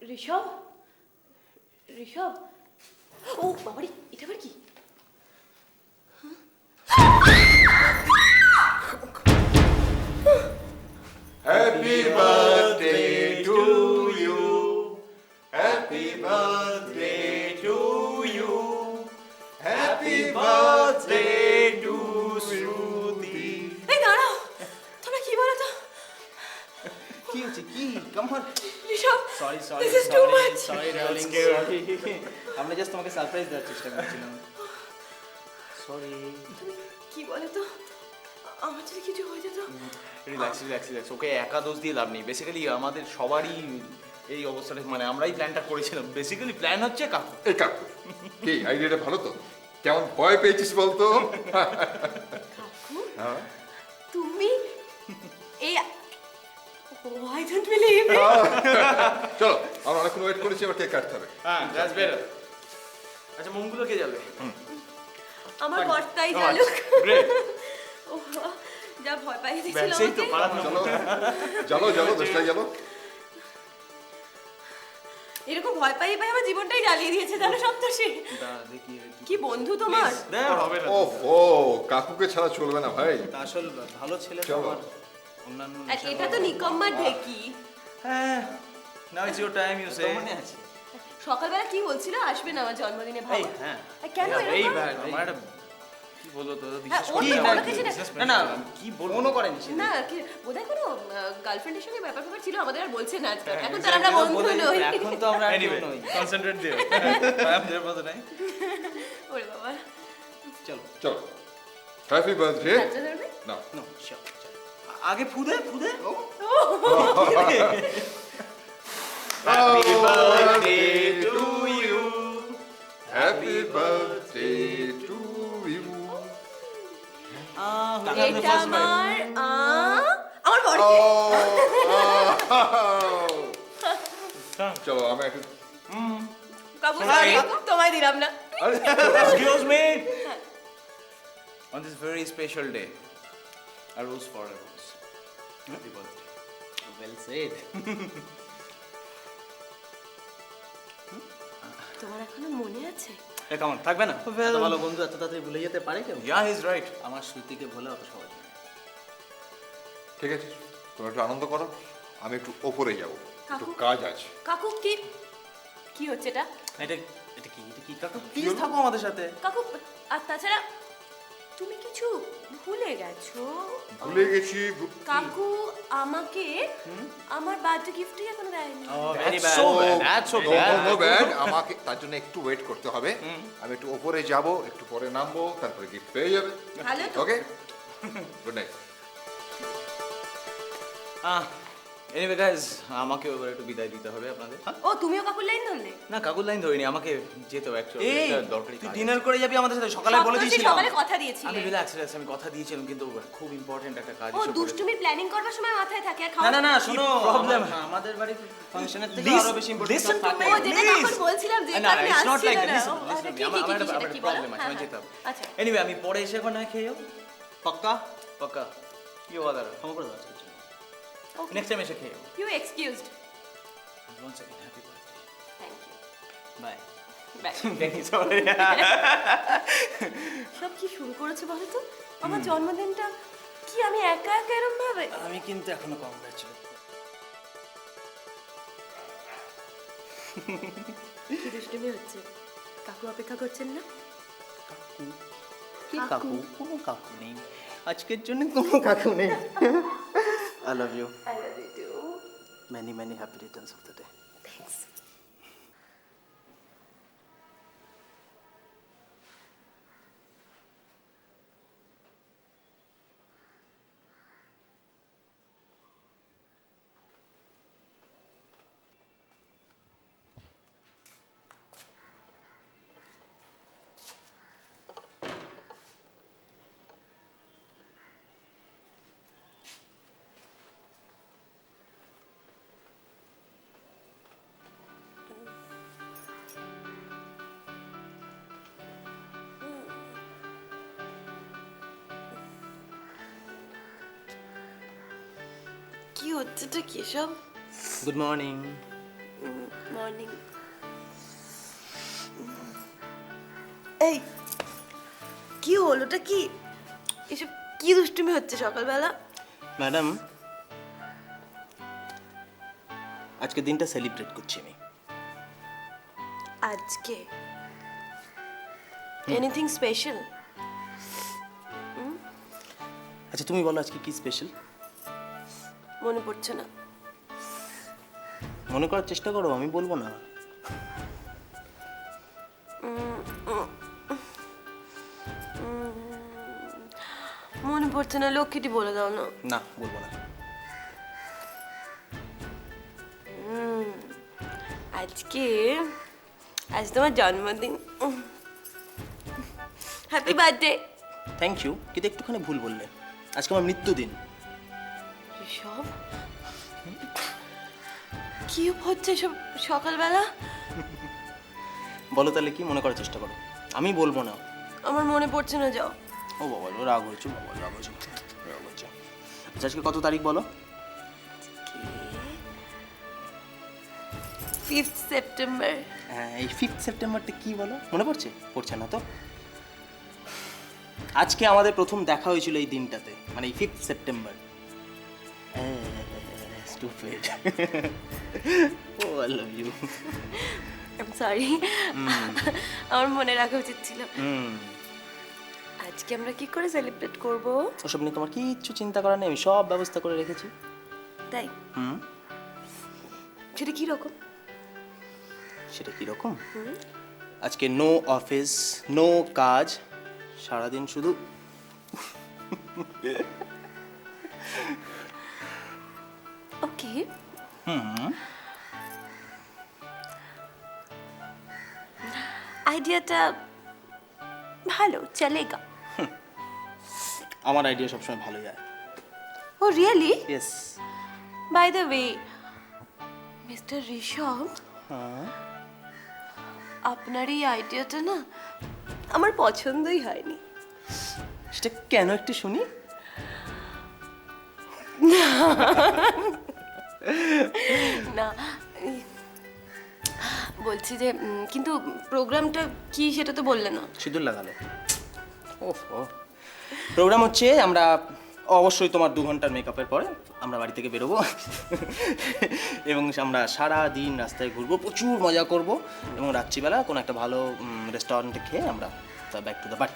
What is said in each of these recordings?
ঋষভ ঋষভ ও বাবারে এটা আবার কি Happy birthday to you. Happy birthday to you. Happy birthday to Shruti. এই দাঁড়াও তোমরা কি বলো তো কি হচ্ছে কি come on Rishabh sorry sorry This is too much. Sorry darling sorry আমরা জাস্ট তোমাকে সারপ্রাইজ দেওয়ার চেষ্টা করছিলাম সরি তুমি কি বলো তো আমার যদি কিছু হয়ে যেত রিল্যাক্স ওকে একা দোষ দিয়ে লাভ নেই বেসিক্যালি আমাদের সবারই এই অবস্থাটা মানে আমরাই প্ল্যানটা করেছিলাম বেসিক্যালি প্ল্যান হচ্ছে কাকু এই কাকু কি আইডিয়াটা ভালো তো কেমন ভয় পেয়েছিস বলতো কাকু তুমি এই I don't believe it. চলো আমরা অনেকক্ষণ ওয়েট করেছি এবার কেক কাটতে হবে হ্যাঁ দ্যাটস বেটার আচ্ছা মোমগুলো কে যাবে আমার বর্তাই জালুক গ্রেট ও যা ভয় পাইয়ে দিছিল সেই তো আমাকে পাড়া চলো দশটায় চলো এরকম ভয় পাইয়ে পাই আমার জীবনটাই জ্বালিয়ে দিয়েছে জানো সপ্তর্ষি দেখি কি বন্ধু তোমার হবে না ও কাকুকে ছাড়া চলবে না ভাই আসল ভালো ছেলে তো চলো। আমার অন্যান্য আর এটা তো নিকম্মার ঢেকি হ্যাঁ now it's your time you say মনে আছে সকালবেলা কি বলছিল আসবে না আমার জন্মদিনে ভাবা হ্যাঁ কেন এই এরকম আমার একটা কি বলো তো হ্যাঁ, বিশ্বাস ওর করি তো বড় কিছু না। না কি বলবো মনে করেনি সে না কি বোধহয় কোনো গার্লফ্রেন্ডের সঙ্গে ব্যাপার ছিল আমাদের আর বলছে না আজকাল এখন তো আর আমরা বন্ধু নই এখন তো আমরা Anyway, কেউ নই concentrate there. I am there for the night. ওরে বাবা চলো হ্যাপি বার্থডে বাচ্চা ধরবে না নো শিওর আগে ফুদে happy birthday to you happy birthday to you এটা আমার বড় চলো আমি একটু কাকু সরি তোমায় দিলাম না Excuse me. On this very special day, a rose for a rose. Happy birthday. Well said. তোমার এখনো মনে আছে Hey, come on, থাকবে না? এত ভালো বন্ধু এত তাড়াতাড়ি ভুলে যেতে পারে কেউ? Yeah, he's right. আমার স্মৃতিকে ভোলা অত সহজ নয়। ঠিক আছে তোমরা একটু আনন্দ করো আমি একটু ওপরে যাবো একটু কাকু? কাজ আছে কাকু কি হচ্ছে এটা এটা কি কাকু প্লিজ থাকো আমাদের সাথে। কাকু আর তাছাড়া তুমি কিছু ভুলে গেছো ভুলে গেছি কাকু আমাকে আমার বার্থডে গিফটই এখনো দেয়নি Very That's bad. so bad. That's so no bad. Bad আমাকে তার জন্য একটু ওয়েট করতে হবে আমি একটু ওপরে যাব একটু পরে নামবো তারপরে গিফট পেয়ে যাবে ভালো তো okay good night Anyway guys, আমাকে এবার একটু বিদায় দিতে হবে আপনাদের। ও তুমিও কাকুর লাইন ধরলে না কাকুর লাইন ধরিনি আমাকে যেতে হবে অ্যাকচুয়ালি এই দরকারি তুই কাজ ডিনার করে যাবি আমাদের সাথে সকালে বলে সপ্তর্ষি দিয়েছিলাম সকালে কথা দিয়েছিলে আমি রিল্যাক্স আমি কথা দিয়েছিলাম কিন্তু খুব ইম্পর্টেন্ট একটা কাজ ও এসে পড়েছে। দুষ্টুমির প্ল্যানিং করবার সময় মাথায় থাকে আর না খাওয়া না না শোনো problem? আমাদের বাড়ির ফাংশনের থেকে Listen- আরো বেশি ইম্পর্টেন্ট listen to থাকে me. ও যেটা Please. তখন বলছিলাম যে না, কারণে it's not আসছিল like না that. Listen, ও, listen আচ্ছা, to me. কি, আমার কি, একটা সেটা কি বলো? প্রবলেম আছে হ্যাঁ, আমি যেতে হবে হ্যাঁ, আচ্ছা এনিওয়ে আমি পরে এসে এখন না খেয়ে যাবো পাক্কা পাক্কা কি ওয়াদার ক্ষমা করে দাও আজকের জন্য নেক্সট টাইম এসে খেয়ে যাবো you excused one second happy birthday thank you bye bye thank you sorry সব কি শুরু করেছে বলো তো আমার জন্মদিনটা কি আমি একা একা এরম ভাবে আমি কিন্তু এখনো কংগ্রাচুলেট কি দুষ্টুমি হচ্ছে কাকু অপেক্ষা করছেন না কি কাকু কোনো কাকু নেই আজকের জন্য কোনো কাকু নেই I love you I love you too many many happy returns of the day thanks কি হচ্ছেটা কি সব গুড মর্নিং মর্নিং। এই কি হলোটা কি? এসব কি দুষ্টুমি হচ্ছে সকালবেলা? ম্যাডাম, আজকে দিনটা সেলিব্রেট করছি আমি। আজকে এনিথিং স্পেশাল? আচ্ছা তুমি বলো আজকে কি স্পেশাল? মনে পড়ছে না। মনে করার চেষ্টা করো, আমি বলবো না। মনে পড়ছে না, লক্ষ্মীটি বলে দাও না। না, বলবো না। আজ তোমার জন্মদিন। Happy birthday. থ্যাংক ইউ, কিন্তু একটুখানি ভুল বললে। আজকে আমার মৃত্যুদিন। সব কি হচ্ছে সব সকালবেলা? বলো তাহলে কি, মনে করার চেষ্টা করো। আমি বলবো না। আমার মনে পড়ছে না, যাও। ও বাবা, রাগ হয়েছে, বাবা রাগ হয়েছে, রাগ হয়েছে। আচ্ছা আজকে কত তারিখ বলো? 5th September. হ্যাঁ, এই 5th সেপ্টেম্বরটা কি বলো, মনে পড়ছে? পড়ছে না তো? আজকে আমাদের প্রথম দেখা হয়েছিল এই দিনটাতে, মানে এই 5th September. Stupid. Oh I love you. I am sorry, আমার মনে রাখা উচিত ছিল। আজকে আমরা কি করে সেলিব্রেট করব? ওসব নিয়ে তোমার কিচ্ছু চিন্তা করার নেই, আমি সব ব্যবস্থা করে রেখেছি। তাই? সেটা কি রকম? সেটা কিরকম? আজকে নো অফিস, নো কাজ, সারাদিন শুধু ওকে। আইডিয়াটা ভালো, চলেগা। আমার আইডিয়া সবসময় ভালো যায়। Oh really? Yes. By the way, mister Rishabh, আপনার এই আইডিয়াটা না আমার পছন্দই হয়নি। সেটা কেন একটু শুনি। না, বলছি যে কিন্তু প্রোগ্রামটা কি সেটা তো বললে না। সিঁদুর লাগালে। ওহো, প্রোগ্রাম হচ্ছে আমরা অবশ্যই তোমার 2 ঘন্টার মেকআপের পরে আমরা বাড়ি থেকে বেরোবো এবং আমরা সারা দিন রাস্তায় ঘুরবো, প্রচুর মজা করব এবং রাত্রিবেলা কোনো একটা ভালো রেস্টুরেন্টে খেয়ে আমরা ব্যাক টু দ্য বাড়ি।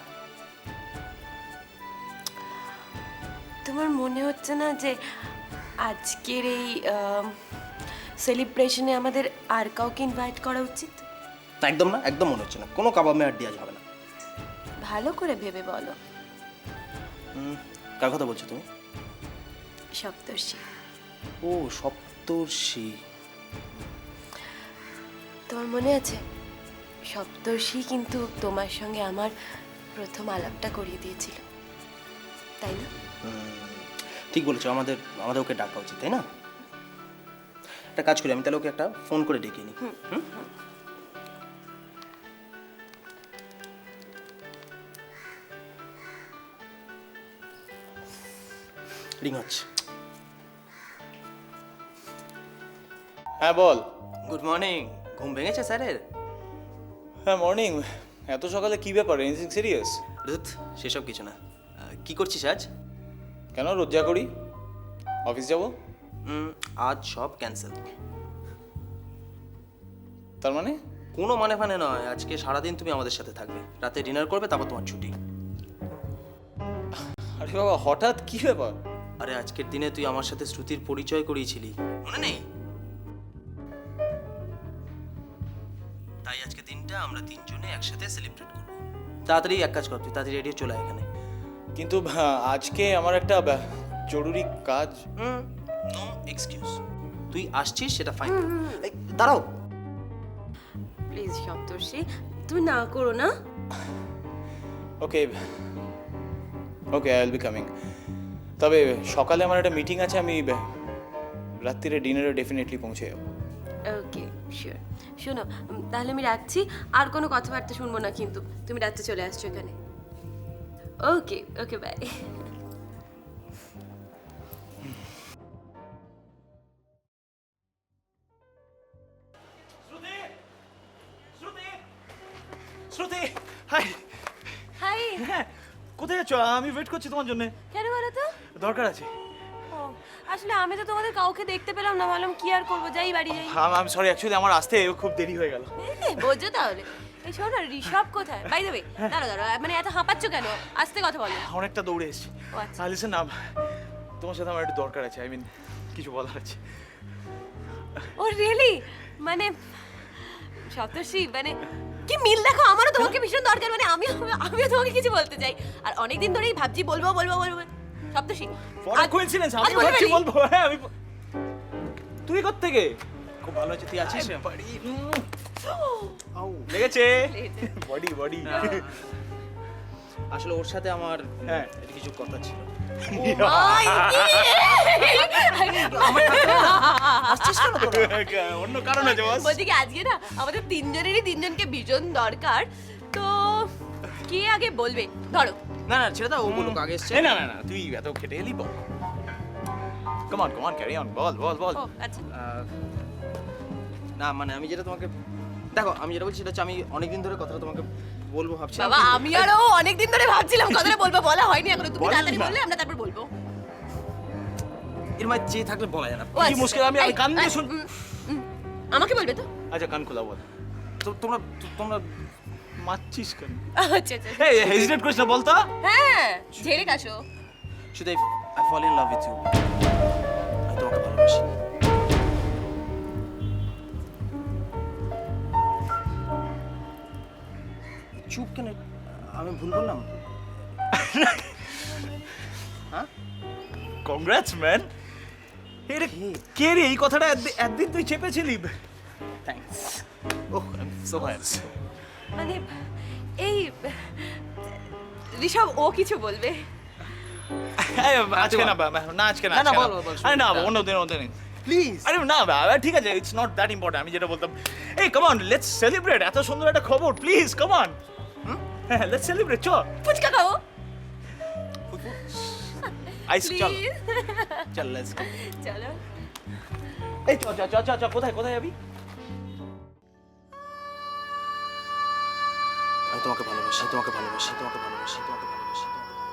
তোমার মনে হচ্ছে না যে আজকের এই সেলিব্রেশনে আমাদের আর কাউকে ইনভাইট করা উচিত? একদম না, একদম মনে হচ্ছে না, কোনো কাবাব মেয়ার দেওয়া যাবে না। ভালো করে ভেবে বলো। কার কথা বলছো তুমি? সপ্তর্ষি। ও সপ্তর্ষি। তোমার মনে আছে সপ্তর্ষি কিন্তু তোমার সঙ্গে আমার প্রথম আলাপটা করিয়ে দিয়েছিল, তাই না? ঠিক বলেছো, আমাদের ওকে ডাকা উচিত, তাই না? একটা কাজ করি, আমি তাহলে ওকে একটা ফোন করে ডেকে নিই। রিং হচ্ছে। হ্যাঁ বল। Good morning. ঘুম ভেঙেছে স্যারের? হ্যাঁ মর্নিং। এত সকালে কি ব্যাপার, এনিথিং সিরিয়াস? রুথ, সেসব কিছু না। কি করছিস আজ? কেন, রোজ যা করি, অফিস যাব। আজ সব ক্যান্সেল। তার মানে? কোনো মানে ফানে নয়, আজকে সারাদিন তুমি আমাদের সাথে থাকবে, রাতে ডিনার করবে, তারপর তোমার ছুটি। আরে বাবা, হঠাৎ কি ব্যাপার? আরে আজকের দিনে তুই আমার সাথে শ্রুতির পরিচয় করিয়েছিলি, মনে নেই? তাই আজকে দিনটা আমরা 3 জনে একসাথে সেলিব্রেট করব। তাড়াতাড়ি এক কাজ কর, তুই তাড়াতাড়ি রেডি চলে আয় এখানে। কিন্তু আজকে আমার একটা জরুরি কাজ। No excuse. তুই আসছিস সেটা ফাইন। দাঁড়াও প্লিজ সপ্তর্ষি, তুমি না করো না। ওকে ওকে, আই উইল বি কামিং। তবে সকালে আমার একটা মিটিং আছে, আমি রাত্রিরে ডিনারে ডেফিনেটলি পৌঁছে যাবো। Okay sure. শোনো, তাহলে আমি রাখছি, আর কোনো কথাবার্তা শুনবো না কিন্তু। তুমি রাত্রে চলে আসছো এখানে। ওকে ওকে, বাই। হাই। হাই। হ্যাঁ, কোথায় যাচ্ছ? আমি ওয়েট করছি তোমার জন্য। কেন বলো তো? দরকার আছে। ও, আসলে আমি তো তোমাদের কাউকে দেখতে পেলাম না, ভাবলাম কি আর করবো, যাই বাড়ি যাই। আমি সরি, অ্যাকচুয়ালি আমার আসতে খুব দেরি হয়ে গেল। বোঝো তাহলে। এই শোনো না, ঋষভ কোথায়? বাই দ্য ওয়ে, দাঁড়াও দাঁড়াও, মানে এত হাঁপাচ্ছ কেন? আস্তে কথা বলো। অনেকটা দৌড়ে এসেছি। ও আচ্ছা। লিসেন না, তোমার সাথে আমার একটু দরকার আছে, আই মিন কিছু বলার আছে। ও রিয়েলি? মানে সপ্তর্ষি, মানে কি মিল দেখো, আমারও তোমাকে ভীষণ দরকার, মানে আমিও তোমাকে কিছু বলতে চাই, আর অনেকদিন ধরেই ভাবছি বলবো বলবো বলবো। সপ্তর্ষি, ফর কোইন্সিডেন্স আমি ভাবছি বলবো। হ্যাঁ, আমি তুই কোথা থেকে? খুব ভালো আছে, তুই আছিস? বাড়ি লেগেছে বডি বডি। আসলে ওর সাথে আমার হ্যাঁ কিছু কথা ছিল। অন্য কারণ আছে বস। বলছি কি, আজকে না আমাদের তিনজনেরই তিনজনকে ভীষণ দরকার, তো কে আগে বলবে? ধরো। না না ছেড়ে দাও, ও বলুক আগে এসছে। না না না, তুই এত খেটে এলি, বল। কাম অন ক্যারি অন, বল বল বল। ও আচ্ছা। না মানে আমি যেটা তোমাকে দেখো, আমি যেটা বলছি সেটা হচ্ছে আমি অনেকদিন ধরে কথাটা তোমাকে বলবো ভাবছিলাম। বাবা, আমি আরো অনেকদিন ধরে ভাবছিলাম কথাটা বলবো, বলা হয়নি এখনো। তুমি বল তাড়াতাড়ি না। বললে আমরা তারপর বলবো। এর মাঝে যে থাকলে বলা যায় না। ও কি আচ্ছা। মুশকিল, আমি কান দিয়ে শুন। আমাকে বলবে তো? আচ্ছা কান খোলা বল। তো তোমরা তোমরা মারছিস কেন? আচ্ছা আচ্ছা। এই হেজিটেট করিস না, বল তো। হ্যাঁ, ঝেড়ে কাশো। শুধু I fall in love with you. আমি তোমাকে ভালোবাসি। চুপ কেন? আমি ভুল বললাম? হ্যাঁ, কংগ্রাটস ম্যান। এটা কে রে? এই কথাটা একদিন তুই চেপেছিলি। Thanks. Oh, I am so happy. মানে এই ঋষভ, ও কিছু বলবে? আজকে না না, আজকে না, না, না, আজকে বল, বল, আরে না, শুনি। অন্যদিন। প্লিজ। আরে না বাবা, ঠিক আছে, ইটস নট দ্যাট ইম্পর্টেন্ট। আমি যেটা বলতাম, এই কাম অন, লেটস সেলিব্রেট। এত সুন্দর একটা খবর, প্লিজ কাম অন। হ্যাঁ, লেটস সেলিব্রেট। চল ফুচকা খাও আইস, চল প্লিজ। চল, লেটস গো। চলো। এই চল চল চল চল, কোথায় কোথায় যাবি? আমি তোমাকে ভালোবাসি, তোমাকে ভালোবাসি, তোমাকে ভালোবাসি, তোমাকে ভালোবাসি, তোমাকে ভালোবাসি।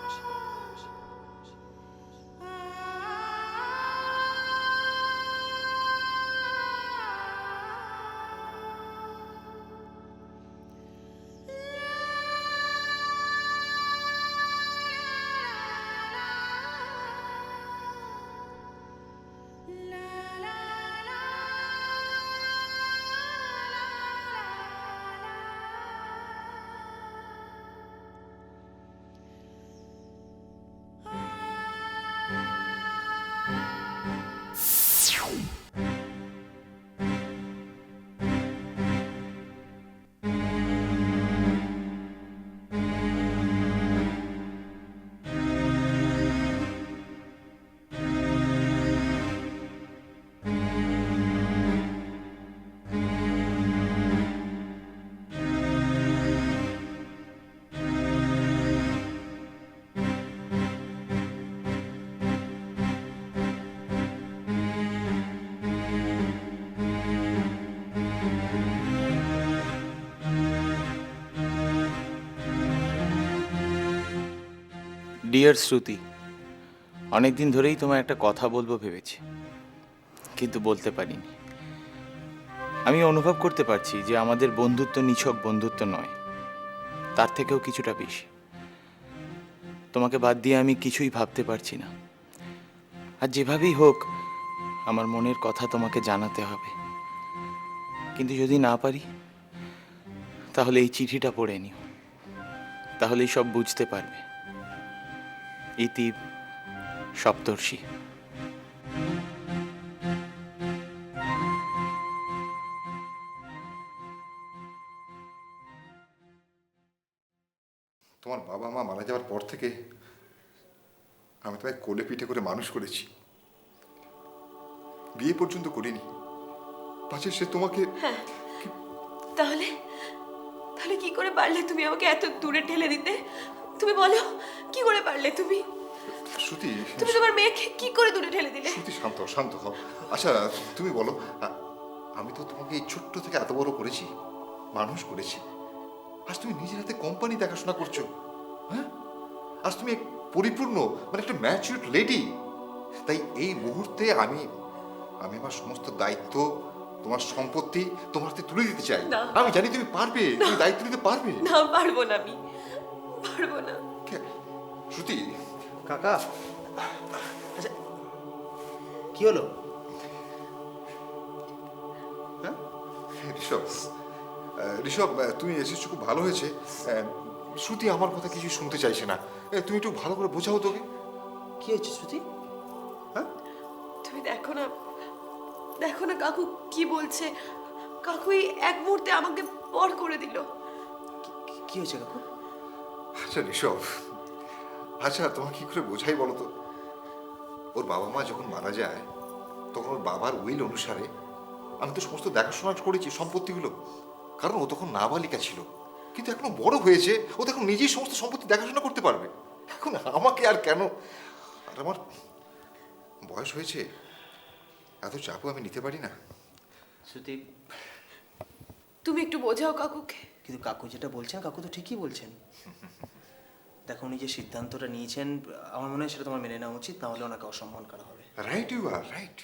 ডিয়ার শ্রুতি, অনেকদিন ধরেই তোমায় একটা কথা বলবো ভেবেছি, কিন্তু বলতে পারিনি। আমি অনুভব করতে পারছি যে আমাদের বন্ধুত্ব নিছক বন্ধুত্ব নয়, তার থেকেও কিছুটা বেশি। তোমাকে বাদ দিয়ে আমি কিছুই ভাবতে পারছি না, আর যেভাবেই হোক আমার মনের কথা তোমাকে জানাতে হবে। কিন্তু যদি না পারি, তাহলে এই চিঠিটা পড়ে নিও, তাহলেই সব বুঝতে পারবে। ইতি, সপ্তর্ষি। তোমার বাবা মা মারা যাওয়ার পর থেকে আমি তোমায় কোলে পিঠে করে মানুষ করেছি, বিয়ে পর্যন্ত করিনি। পাশে সে তোমাকে তাহলে তাহলে কি করে পারলে তুমি আমাকে এত দূরে ঠেলে দিতে? তুমি বলো, কি করে পারলে তুমি? শ্রুতি, তুমি তোমার মেয়েকে কি করে দূরে ঠেলে দিলে? শ্রুতি শান্ত শান্ত হও। আচ্ছা তুমি বলো, আমি তো তোমাকে এই ছোট্ট থেকে এত বড় করেছি, মানুষ করেছি, আজ তুমি নিজের হাতে কোম্পানি দেখাশোনা করছো, হ্যাঁ? আজ তুমি এক পরিপূর্ণ মানে একটা ম্যাচিউরড লেডি। তাই এই মুহূর্তে আমি আমার সমস্ত দায়িত্ব, তোমার সম্পত্তি তোমার হাতে তুলে দিতে চাই। না। আমি জানি তুমি পারবে, তুমি দায়িত্ব নিতে পারবে। না, পারবো না, আমি পারবো না। শ্রুতি, কাকা, আচ্ছা কি হলো? হ্যাঁ, ঋষভ, ঋষভ, তুমি এসেছো খুব ভালো হয়েছে। শ্রুতি আমার কথা কিছু শুনতে চাইছে না। তুমি একটু ভালো করে বোঝাও তোকে। কি হয়েছে শ্রুতি? হ্যাঁ, তুমি দেখো না, দেখো না কাকু কি বলছে। কাকুই এক মুহূর্তে আমাকে পর করে দিল। কি হয়েছে কাকু? আচ্ছা ঋষভ, আচ্ছা তোমাকে কি করে বোঝাই বলো তো? ওর বাবা মা যখন মারা যায় তখন ওর বাবার উইল অনুসারে আমি তো সমস্ত দেখাশোনা করেছি সম্পত্তিগুলো, কারণ ও তখন নাবালিকা ছিল। কিন্তু এখনো বড় হয়েছে, ও তখন নিজেই সমস্ত সম্পত্তি দেখাশোনা করতে পারবে। এখন আমাকে আর কেন? আর আমার বয়স হয়েছে, এত চাপও আমি নিতে পারি না। শ্রুতি, তুমি একটু বোঝাও কাকুকে। কিন্তু কাকু যেটা বলছেন, কাকু তো ঠিকই বলছেন। দেখো, উনি যে সিদ্ধান্তটা নিয়েছেন আমার মনে হয় সেটা তোমার মেনে নেওয়া উচিত, নাহলে ওনাকে অসম্মান করা হবে। Right, you are right.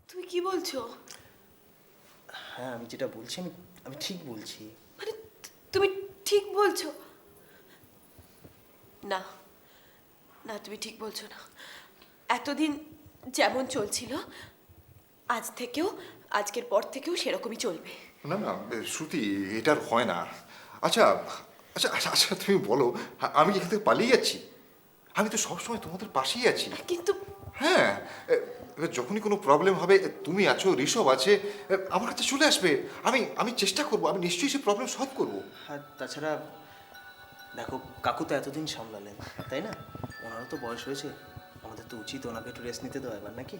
তুমি কি বলছো? হ্যাঁ, আমি যেটা বলছি আমি ঠিক বলছি। মানে তুমি ঠিক বলছো? না না, তুমি ঠিক বলছো না। এতদিন যেমন চলছিল আজকের পর থেকেও সেরকমই চলবে। না না শ্রুতি, এটার হয় না। আচ্ছা আচ্ছা আচ্ছা আচ্ছা তুমি বলো, আমি এখান থেকে পালিয়ে যাচ্ছি? আমি তো সবসময় তোমাদের পাশেই আছি। কিন্তু হ্যাঁ, এবার যখনই কোনো প্রবলেম হবে তুমি আছো, ঋষভ আছে, আমার কাছে চলে আসবে। আমি চেষ্টা করবো, আমি নিশ্চয়ই সে প্রবলেম সলভ করবো। আর তাছাড়া দেখো, কাকু তো এতদিন সামলালেন, তাই না? ওনারও তো বয়স হয়েছে, আমাদের তো উচিত ওনাকে একটু রেস্ট নিতে দেওয়া এবার, নাকি?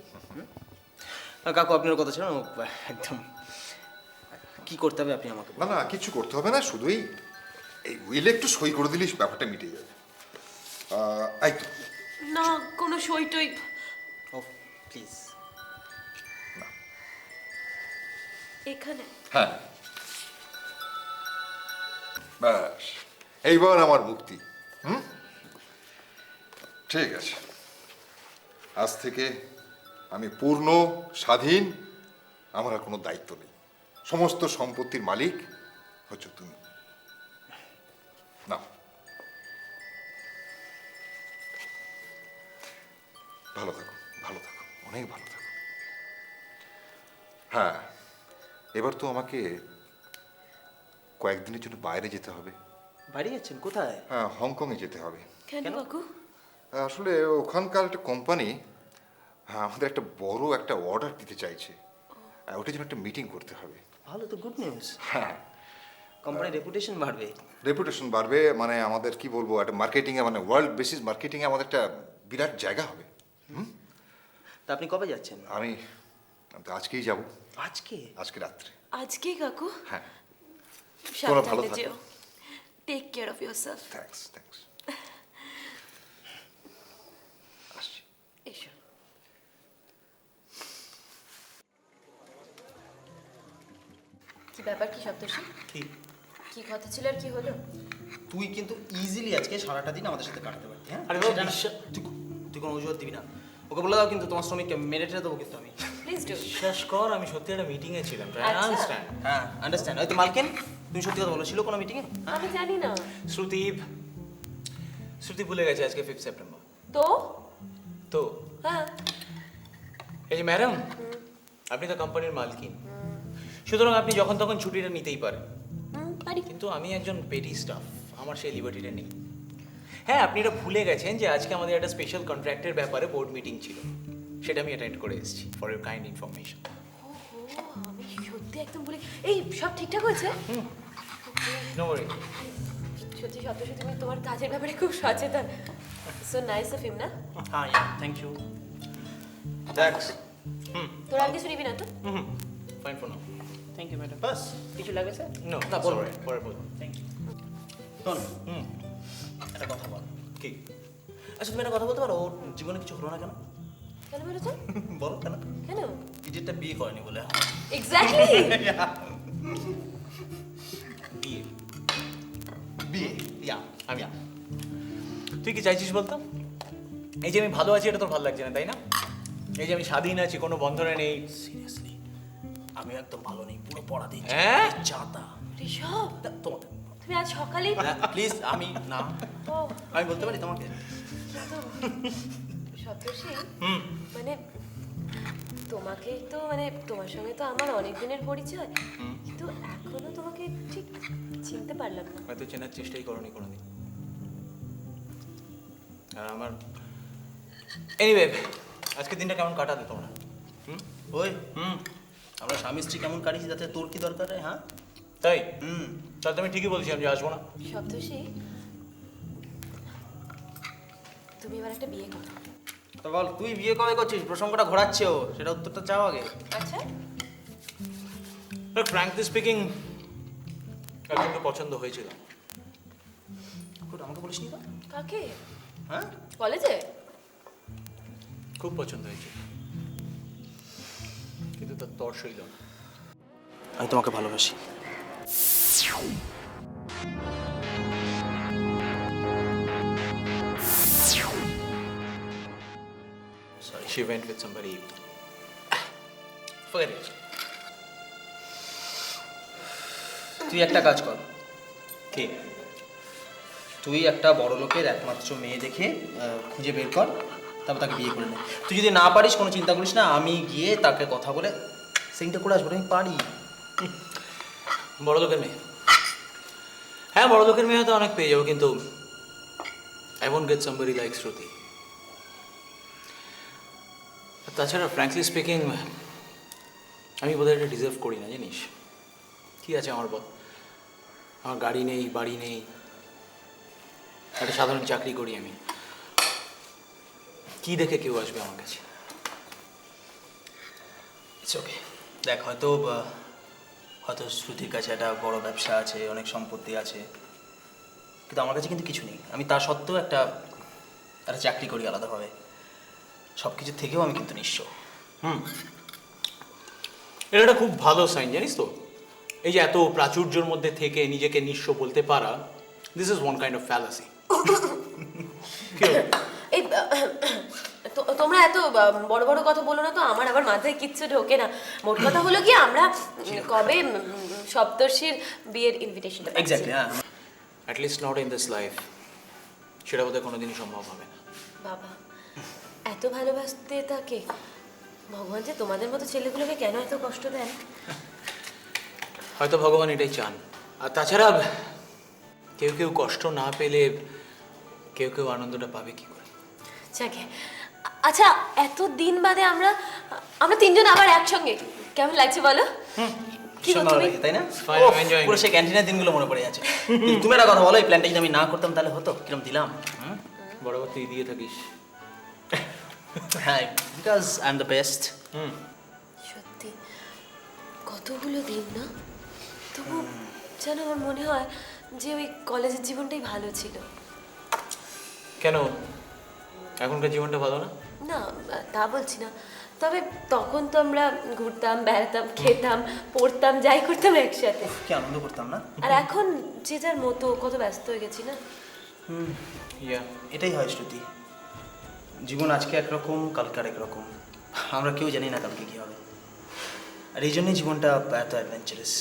আর কাকু, আপনার কথা ছিল একদম কি করতে হবে আপনি আমাকে না না, কিছু করতে হবে না, শুধুই এই উইলে একটু সই করে দিলেই ব্যাপারটা মিটে যাবে। এই তো, না, কোনো সই টই। ও প্লিজ। এখানে হ্যাঁ, ব্যাস এইবার আমার মুক্তি। ঠিক আছে, আজ থেকে আমি পূর্ণ স্বাধীন, আমার আর কোনো দায়িত্ব নেই। সমস্ত সম্পত্তির মালিক হচ্ছে তুমি। না, ভালো থাকো, ভালো থাকো, অনেক ভালো থাকো। হ্যাঁ, এবার তো আমাকে কয়েকদিনের জন্য বাইরে যেতে হবে। বাড়ি যাচ্ছেন? কোথায়? হ্যাঁ, হংকংয়ে যেতে হবে। কেন কেন? কাকু? আসলে ওখানকার একটা কোম্পানি আমাদের একটা বড় একটা অর্ডার দিতে চাইছে। ওটার জন্য একটা মিটিং করতে হবে। ভালো তো, গুড নিউজ। হ্যাঁ, কোম্পানির রেপুটেশন বাড়বে। রেপুটেশন বাড়বে, মানে আমাদের কি বলবো, একটা মার্কেটিংয়ে, মানে ওয়ার্ল্ড বেসিস মার্কেটিংয়ে আমাদের একটা বিরাট জায়গা হবে। তা আপনি কবে যাচ্ছেন? আমি তো আজকেই যাব, আজকে রাত্রে। আজকে কাকু? হ্যাঁ, তোমরা ভালো সাবধানে থাকো। যেও। Take care of yourself. Thanks thanks. আসছি। এসো। কি ব্যাপার, কি সপ্তর্ষি? কি কি কথা ছিল আর কি হলো? তুই কিন্তু ইজিলি আজকে সারাটা দিন আমাদের সাথে কাটাতে পারতি। হ্যাঁ, আরে বাবা, সেটা না- তুই কোনো অজুহাত দিবি না। ওকে বলে দাও কিন্তু তোমার শ্রমিককে মেরে টেরে দেবো কিন্তু আমি। Please do. বিশ্বাস কর, আমি সত্যি একটা মিটিংয়ে ছিলাম। আচ্ছা। হ্যাঁ, আন্ডারস্ট্যান্ড। হয়তো মালকেন, তুমি সত্যি কথা বলো, ছিল কোনো মিটিংয়ে? আমি জানি না। শ্রুতি ভুলে গেছে আজকে 5 সেপ্টেম্বর। তো হ্যাঁ, এই যে ম্যাডাম, আপনি তো কোম্পানির মালকিন, সুতরাং আপনি যখন তখন ছুটিটা নিতেই পারেন। পারি। কিন্তু আমি একজন পেটি স্টাফ, আমার সেই লিবার্টিটা নেই। হ্যাঁ, আপনি এটা ভুলে গেছেন যে আজকে আমাদের একটা স্পেশাল কন্ট্রাক্টের ব্যাপারে বোর্ড মিটিং ছিল, সেটা আমি অ্যাটেন্ড করে এসেছি ফর ইউর কাইন্ড ইনফরমেশন। আমি সত্যি একদম ভুলে। এই সব ঠিকঠাক হয়েছে? No worry. সত্যি সপ্তর্ষি, তুমি তোমার কাজের ব্যাপারে খুব সচেতন। সো নাইস অফ হিম, না? হ্যাঁ, থ্যাংক ইউ। থ্যাঙ্কস। তোর আর কিছু নিবি না তো? Fine for now. Thank you madam. বাস কিছু লাগবে স্যার? নো, না, বলবো। পরে বলবো। Thank you. শোন, একটা কথা বল। কি? আচ্ছা, তুমি একটা কথা বলতে পারো, ওর জীবনে কিছু হলো না কেন? কেন বলেছো? বলো কেন? কেন? ইডিয়েটটা বিয়ে করেনি বলে। এক্স্যাক্টলি। আমি তুই কি চাইছিস বলতো? এই যে আমি ভালো আছি এটা তোর ভালো লাগছে না তাই না? এই যে আমি স্বাধীন আছি, কোনো বন্ধনে নেই। সিরিয়াসলি আমি একদম ভালো নেই, পুরো পড়া দিচ্ছি হ্যাঁ? চাতা। ঋষভ, তোমাকে তুমি আজ সকালেই প্লিজ আমি না ও আমি বলতে পারি তোমাকে? কিন্তু সপ্তর্ষি, মানে তোমাকে তো মানে তোমার সঙ্গে তো আমার অনেক দিনের পরিচয়, কিন্তু এখনো তোমাকে ঠিক চিনতে পারলাম না। হয়তো চেনার চেষ্টাই করনি কোনোদিন। আর আমার এনিওয়ে, আজকে দিনটা কেমন কাটাবে তোমরা? ওই আমরা স্বামী স্ত্রী কেমন কাটিয়েছি, তাতে তোর কি দরকার রে? হ্যাঁ তাই তাহলে তুমি ঠিকই বলছিলাম যে আসবো না। সপ্তর্ষি, তুমি এবার একটা বিয়ে করো। তো বল তুই বিয়ে কবে করছিস? প্রসঙ্গটা ঘোরাচ্ছে ও, সেটা উত্তরটা চাও আগে। আচ্ছা, ফ্র্যাঙ্কলি স্পিকিং একজনকে পছন্দ হয়েছিল। আমাকে বলিস নি তো? কাকে? হ্যাঁ কলেজে? খুব পছন্দ হয়েছিল, কিন্তু তার তর সইল না। আমি তোমাকে ভালোবাসি। Sorry, she went with somebody. Forget it. তুই একটা কাজ কর, কি? তুই একটা বড় লোকের একমাত্র মেয়ে দেখে খুঁজে বের কর, তারপর তাকে বিয়ে করে নে। তুই যদি না পারিস কোনো চিন্তা করিস না, আমি গিয়ে তাকে কথা বলে সেইটা করে আসবো। আমি পারি। বড় লোকের মেয়ে? হ্যাঁ, বড় লোকের মেয়ে হয়তো অনেক পেয়ে যাবো, কিন্তু I won't get somebody like শ্রুতি। তাছাড়া ফ্র্যাঙ্কলি স্পিকিং আমি বোধহয় এটা ডিজার্ভ করি না, জানিস? কি আছে আমার বল? আমার গাড়ি নেই, বাড়ি নেই, একটা সাধারণ চাকরি করি আমি। কি দেখে কেউ আসবে আমার কাছে? It's okay. দেখ, হয়তো হয়তো শ্রুতির কাছে একটা বড় ব্যবসা আছে, অনেক সম্পত্তি আছে, কিন্তু আমার কাছে কিন্তু কিছু নেই। আমি তা সত্ত্বেও একটা চাকরি করি আলাদাভাবে। সব কিছুর থেকেও আমি কিন্তু নিঃস্ব। এটা একটা খুব ভালো সাইন, জানিস তো? এই যে এত প্রাচুর্যের মধ্যে থেকে নিজেকে নিঃস্ব বলতে পারা, this is one kind of fallacy. এই তোমরা এত বড় বড় কথা বলো না তো, আমার আবার মাথায় কিচ্ছু ঢোকে না। মোট কথা হলো কি, আমরা কবে সপ্তর্ষির বিয়ের ইনভিটেশন? এক্স্যাক্টলি, হ্যাঁ। At least not in this life. সেটা বোধহয় কোনোদিনই সম্ভব হবে না। বাবা, এত ভালোবাসতে তাকে, ভগবান যে তোমাদের মতো ছেলেগুলোকে কেন এত কষ্ট দেন? হয়তো ভগবান এটাই চান। আর তাছাড়া কেউ কেউ কষ্ট না পেলে কেউ কেউ আনন্দটা পাবে কি করে? যাকে, আচ্ছা, এত দিন বাদে আমরা তিনজন আবার একসঙ্গে, কেমন লাগছে বলো? কি ভীষণ ভালো লাগে, তাই না? Fine, I'm enjoying পুরো সেই ক্যান্টিনের দিনগুলো মনে পড়ে যাচ্ছে। কিন্তু তুমি একটা কথা বলো, এই প্ল্যানটা যদি আমি না করতাম তাহলে হতো? কিরম দিলাম? বরাবর তুই দিয়ে থাকিস। হ্যাঁ, because I am the best. সত্যি কতগুলো দিন না, তবু যেন আমার মনে হয় যে ওই কলেজের জীবনটাই ভালো ছিল। কেন এখনকার জীবনটা ভালো না? না, তা বলছি না, তবে তখন তো আমরা ঘুরতাম, বেড়াতাম, খেতাম, পড়তাম, যাই করতাম একসাথে। কি আনন্দ করতাম না? আর এখন যে যার মতো কত ব্যস্ত হয়ে গেছি না। ইয়া, এটাই হয় শ্রুতি। জীবন আজকে একরকম, কালকে আরেক রকম। আমরা কেউ জানি না কালকে কী হবে, আর এই জন্যই জীবনটা এত অ্যাডভেঞ্চারাস।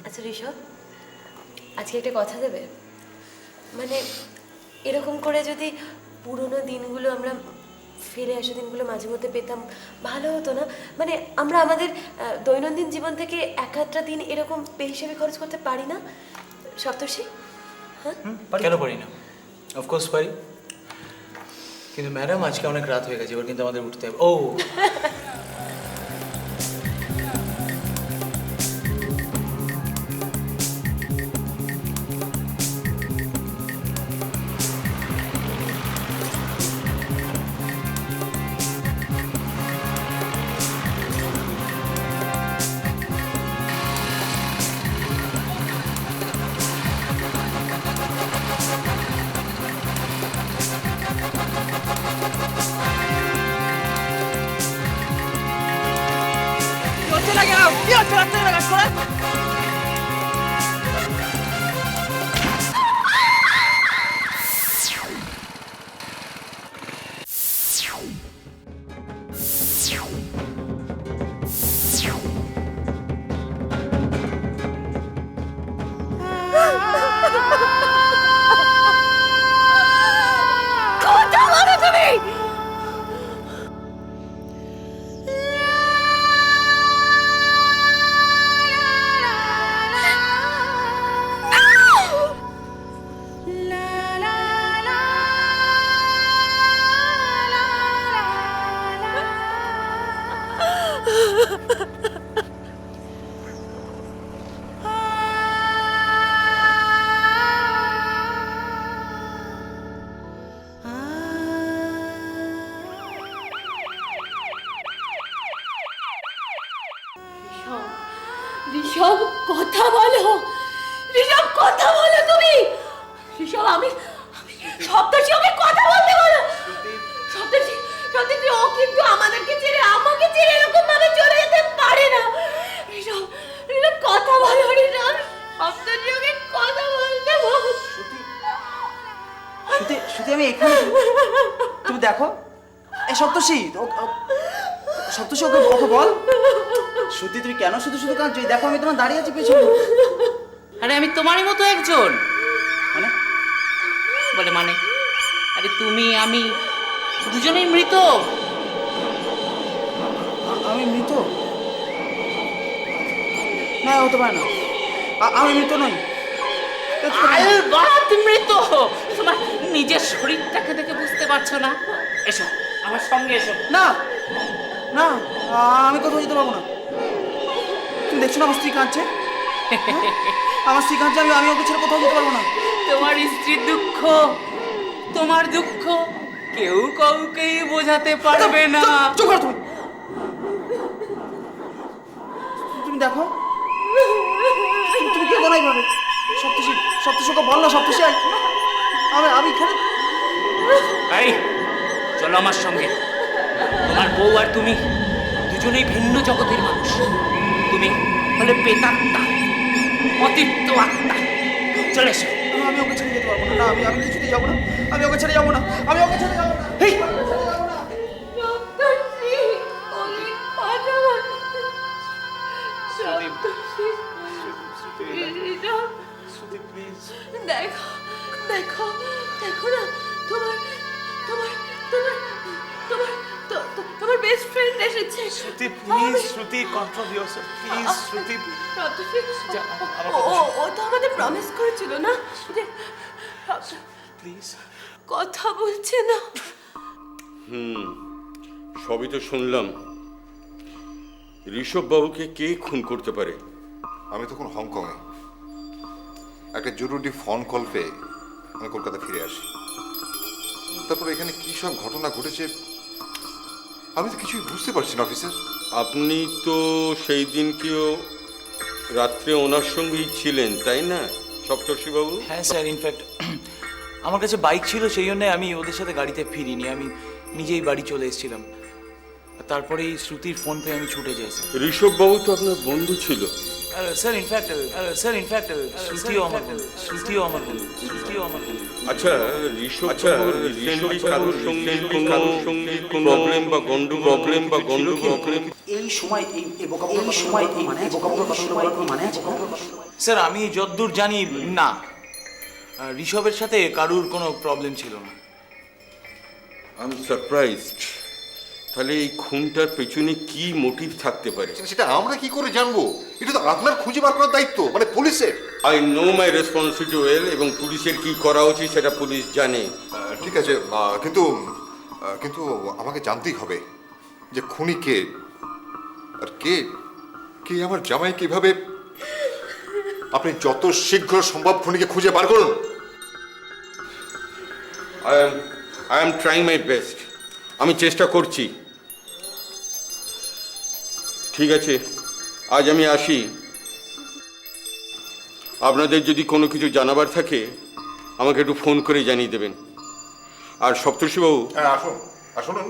আচ্ছা ঋষভ, আজকে একটা কথা দেবে? মানে এরকম করে যদি পুরোনো দিনগুলো আমরা ফিরে আসা দিনগুলো মাঝে মধ্যে পেতাম, ভালো হতো না? মানে আমরা আমাদের দৈনন্দিন জীবন থেকে এক আধটা দিন এরকম বেহিসাবে খরচ করতে পারি না সপ্তর্ষি? হ্যাঁ, কেন পারি না? অফকোর্স পারি, কিন্তু ম্যাডাম আজকে অনেক রাত হয়ে গেছে, এবার কিন্তু আমাদের উঠতে হবে। ও ঋষভ কথা বলো, ঋষভ কথা বলো তুমি। ঋষভ আমি সপ্তর্ষি ওকে কথা বলতে বলো। সপ্তর্ষি সপ্তর্ষি ও কিন্তু আমাদেরকে ছেড়ে আমাকে ছেড়ে এরকম ভাবে চলে যেতে পারে না। ঋষভ ঋষভ কথা বলো, ঋষভ সপ্তর্ষি ওকে কথা বলতে বল। শ্রুতি শ্রুতি আমি এখানে, তুমি দেখো এই সপ্তর্ষি সপ্তর্ষি ওকে ওকে বল। শ্রুতি তুমি কেন শুধু শুধু কাঁদছো? দেখো আমি তোমার দাঁড়িয়ে আছি পেছনে। আরে আমি তোমারই মতো একজন। মানে বলে মানে আরে তুমি আমি দুজনেই মৃত। আমি মৃত? না হতে পারে না, আমি মৃত নই। আলবাত মৃত। তোমার নিজের শরীরটাকে দেখে বুঝতে পারছো না? এসো আমার সঙ্গে এসো। না না, আমি কোথাও যেতে পারবো না। তুমি দেখছো না আমার স্ত্রী কাঁদছে? আমার স্ত্রী কাঁদছে, আমি ওকে ছেড়ে কোথাও যেতে পারবো না। তোমার স্ত্রীর দুঃখ, তোমার দুঃখ কেউ কাউকেই বোঝাতে পারবে না। চুপ করো তুমি। তুমি দেখো তুমি কে বলাই ভাবে? সপ্তর্ষি সপ্তর্ষিকে বল না। সপ্তর্ষি আমি এখানে। এই চলো আমার সঙ্গে। তোমার বউ আর তুমি দুজনেই ভিন্ন জগতের মানুষ। তুমি হলে প্রেতাত্মা, অতিত্ব আত্মা। চলে এসো। আমি ওকে ছেড়ে যেতে পারবো না। না আমি আমি কিছুতেই যাবো না। আমি ওকে ছেড়ে যাবো না। আমি ওকে ছেড়ে যাবো না। হেই সপ্তর্ষি ওকে কথা বল। সপ্তর্ষি ঋষভ দেখো দেখো দেখো না, তোমার তোমার তোমার তোমার তোমার বেস্ট ফ্রেন্ড এসেছে। Shruti please, Shruti control yourself please. Shruti ও তো আমাদের প্রমিস করেছিল না যে প্লিজ। কথা বলছে না। সবই তো শুনলাম। ঋষভ বাবুকে কে খুন করতে পারে? আমি তখন হংকংয়ে একটা জরুরি ফোন কল পেয়ে আমি কলকাতা ফিরে আসি। তারপর এখানে কি সব ঘটনা ঘটেছে আমি তো কিছুই বুঝতে পারছি না অফিসার। আপনি তো সেই দিনকেও রাত্রে ওনার সঙ্গেই ছিলেন, তাই না সপ্তর্ষি বাবু? হ্যাঁ স্যার, ইনফ্যাক্ট আমার কাছে বাইক ছিল, সেই জন্য আমি ওদের সাথে গাড়িতে ফিরিনি। আমি নিজেই বাড়ি চলে এসেছিলাম। তারপরে এই শ্রুতির ফোন পেয়ে আমি ছুটে যাই স্যার। ঋষভ বাবু তো আপনার বন্ধু ছিল। স্যার ইনফ্যাক্ট শ্রুতিও আমার বন্ধু। শ্রুতিও আমার বন্ধু। শ্রুতিও আমার বন্ধু। আচ্ছা ঋষভ রিসেন্টলি কারোর সঙ্গে কোনো প্রবলেম বা গন্ডগোল? এই সময় এই বোকাবোকার মানে আছে? স্যার আমি যতদূর জানি না, ঋষভের সাথে কারুর কোনো প্রবলেম ছিল না। I am surprised. তাহলে এই খুনটার পেছনে কি মোটিভ থাকতে পারে? সেটা আমরা কি করে জানবো? এটা তো আপনার খুঁজে বার করার দায়িত্ব, মানে পুলিশের। I know my responsibility well, এবং পুলিশের কি করা উচিত সেটা পুলিশ জানে। ঠিক আছে, কিন্তু কিন্তু আমাকে জানতেই হবে যে খুনি কে, আর কে কে আমার জামাই কিভাবে। আপনি যত শীঘ্র সম্ভব খুনিকে খুঁজে বার করুন। I am trying my best. আমি চেষ্টা করছি। ঠিক আছে, আজ আমি আসি। আপনাদের যদি কোনো কিছু জানাবার থাকে আমাকে একটু ফোন করে জানিয়ে দেবেন। আর সপ্তর্ষিবাবু। হ্যাঁ আসুন, শুনুন,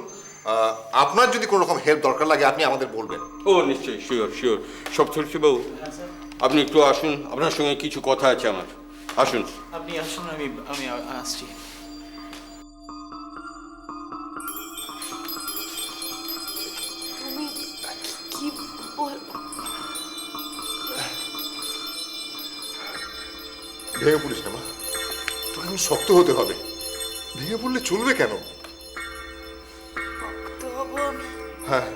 আপনার যদি কোনো রকম হেল্প দরকার লাগে আপনি আমাদের বলবেন। ও নিশ্চয়ই, শিওর। সপ্তর্ষিবাবু আপনি একটু আসুন, আপনার সঙ্গে কিছু কথা আছে আমার। আসুন। আপনি আসুন, আমি আসছি। তুমি কি বল? ভেঙে পড়িস না মা, তোকে আমি শক্ত হতে হবে। ভেঙে পড়লে চলবে কেন? তো হবো আমি। হ্যাঁ,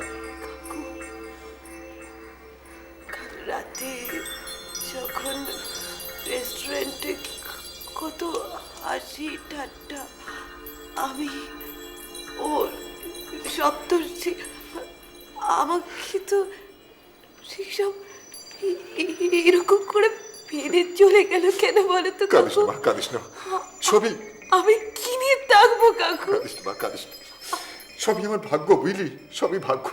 কাল রাতে যখন রেস্টুরেন্টে কত হাসি ঠাট্টা, আমি ও সপ্তর্ষি আমাকে তো সেসব এরকম করে ফেলে চলে গেল কেন বলো তো কাঁদিস কাকু? না মা, কাঁদিস না। সবই আমি কি নিয়ে থাকবো কাকু? কাঁদিস না, কাঁদিস না। সবই আমার ভাগ্য, বুঝলি? সবই ভাগ্য।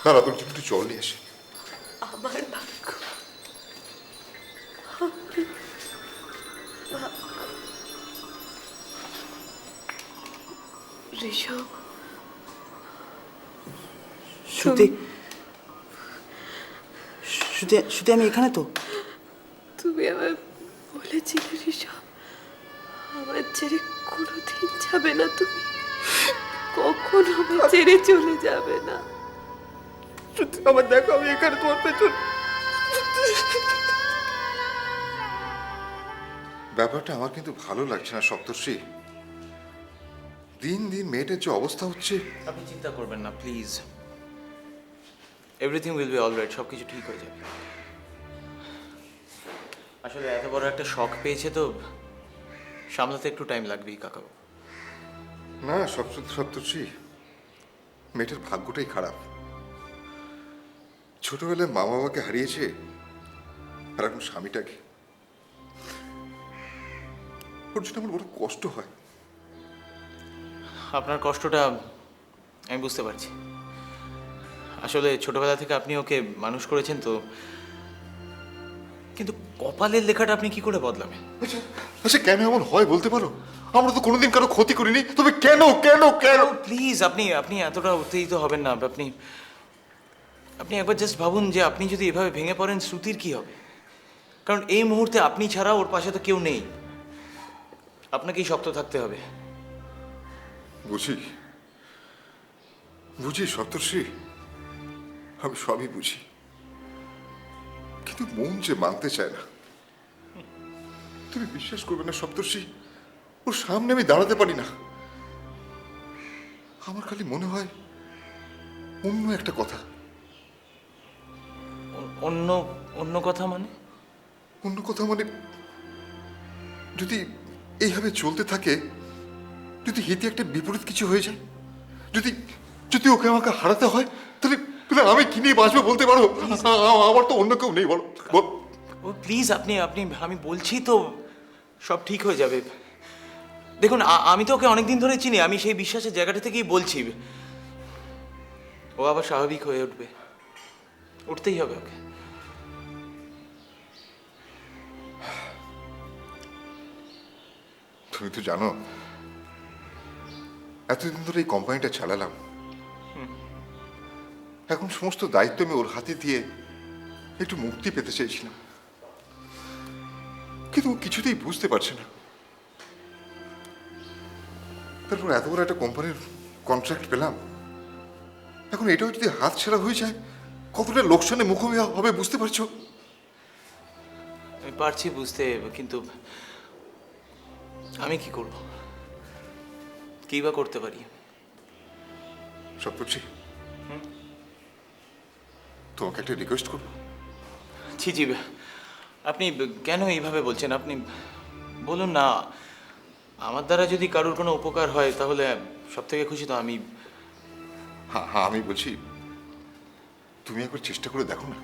না না, তোর জন্য একটু জল নিয়ে আসি। আমার ভাগ্য, ঋষভ, শ্রুতি, শ্রুতি, শ্রুতি, আমি এখানে তো। তুমি আমায় বলেছিলে ঋষভ আমার ছেড়ে কোনোদিন যাবে না, তুমি কখনো আমার ছেড়ে চলে যাবে না। সত্যি আমার দেখো, আমি এখানে তোমার পেছন। ব্যাপারটা আমার কিন্তু ভালো লাগছে না সপ্তর্ষি। দিন দিন মেয়েটার যে অবস্থা হচ্ছে। আপনি চিন্তা করবেন না please, everything will be all right, সব কিছু ঠিক হয়ে যাবে। আসলে এত বড় একটা শক পেয়েছে তো সামলাতে একটু টাইম লাগবেই কাকাবাবু। না সপ্তর্ষি, মেয়েটার ভাগ্যটাই খারাপ। ছোটবেলায় মা বাবাকে হারিয়েছে, আর এখন স্বামীটাকে। ওর জন্য আমার বড় কষ্ট হয়। আপনার কষ্টটা আমি বুঝতে পারছি। আসলে ছোটবেলা থেকে আপনি ওকে মানুষ করেছেন তো, কিন্তু কপালের লেখাটা আপনি কি করে বদলাবেন? আচ্ছা আচ্ছা, কেন এমন হয় বলতে পারো? আমরা তো কোনোদিন কারো ক্ষতি করিনি, তবে কেন কেন কেন? প্লিজ আপনি আপনি এতটা উত্তেজিত হবেন না। আপনি আপনি একবার জাস্ট ভাবুন যে আপনি যদি এভাবে ভেঙে পড়েন শ্রুতির কি হবে। কারণ এই মুহূর্তে আপনি ছাড়া ওর পাশে তো কেউ নেই, আপনাকেই শক্ত থাকতে হবে। বুঝি বুঝি সপ্তর্ষি, আমি সবই বুঝি, কিন্তু মন যে মানতে চায় না। তুমি বিশ্বাস করবে না সপ্তর্ষি, ওর সামনে আমি দাঁড়াতে পারি না। আমার খালি মনে হয় অন্য একটা কথা। অন্য অন্য কথা মানে? অন্য কথা মানে, যদি এইভাবে চলতে থাকে, যদি হিতে একটা বিপরীত কিছু হয়ে যায়, যদি যদি ওকে আমাকে হারাতে হয়, তাহলে তাহলে আমি কি নিয়ে বাঁচবো বলতে পারো? আমার তো অন্য কেউ নেই, বলো। ও প্লিজ আপনি আপনি আমি বলছি তো সব ঠিক হয়ে যাবে। দেখুন আমি তো ওকে অনেকদিন ধরে চিনি, আমি সেই বিশ্বাসের জায়গাটা থেকেই বলছি। ও আবার স্বাভাবিক হয়ে উঠবে, উঠতেই হবে ওকে। তুমি তো জানো, এতদিন ধরে এই কোম্পানিটা চালালাম, এখন সমস্ত দায়িত্ব আমি ওর হাতে দিয়ে একটু মুক্তি পেতে চাইছিলাম, কিন্তু ও কিছুতেই বুঝতে পারছে না। তারপর এত বড় একটা কোম্পানির কন্ট্রাক্ট পেলাম, এখন এটাও যদি হাত ছাড়া হয়ে যায়, কতটা লোকসানে মুখোমুখি হবে বুঝতে পারছো? আমি পারছি বুঝতে, কিন্তু আমি কি করব, কি বা করতে পারি? সপ্তর্ষি, তোমাকে একটা রিকোয়েস্ট করবো। ছি জি, আপনি কেন এইভাবে বলছেন? আপনি বলুন না। আমার দ্বারা যদি কারোর কোনো উপকার হয় তাহলে সব থেকে খুশি তো আমি। হ্যাঁ হ্যাঁ, আমি বলছি তুমি একবার চেষ্টা করে দেখো না।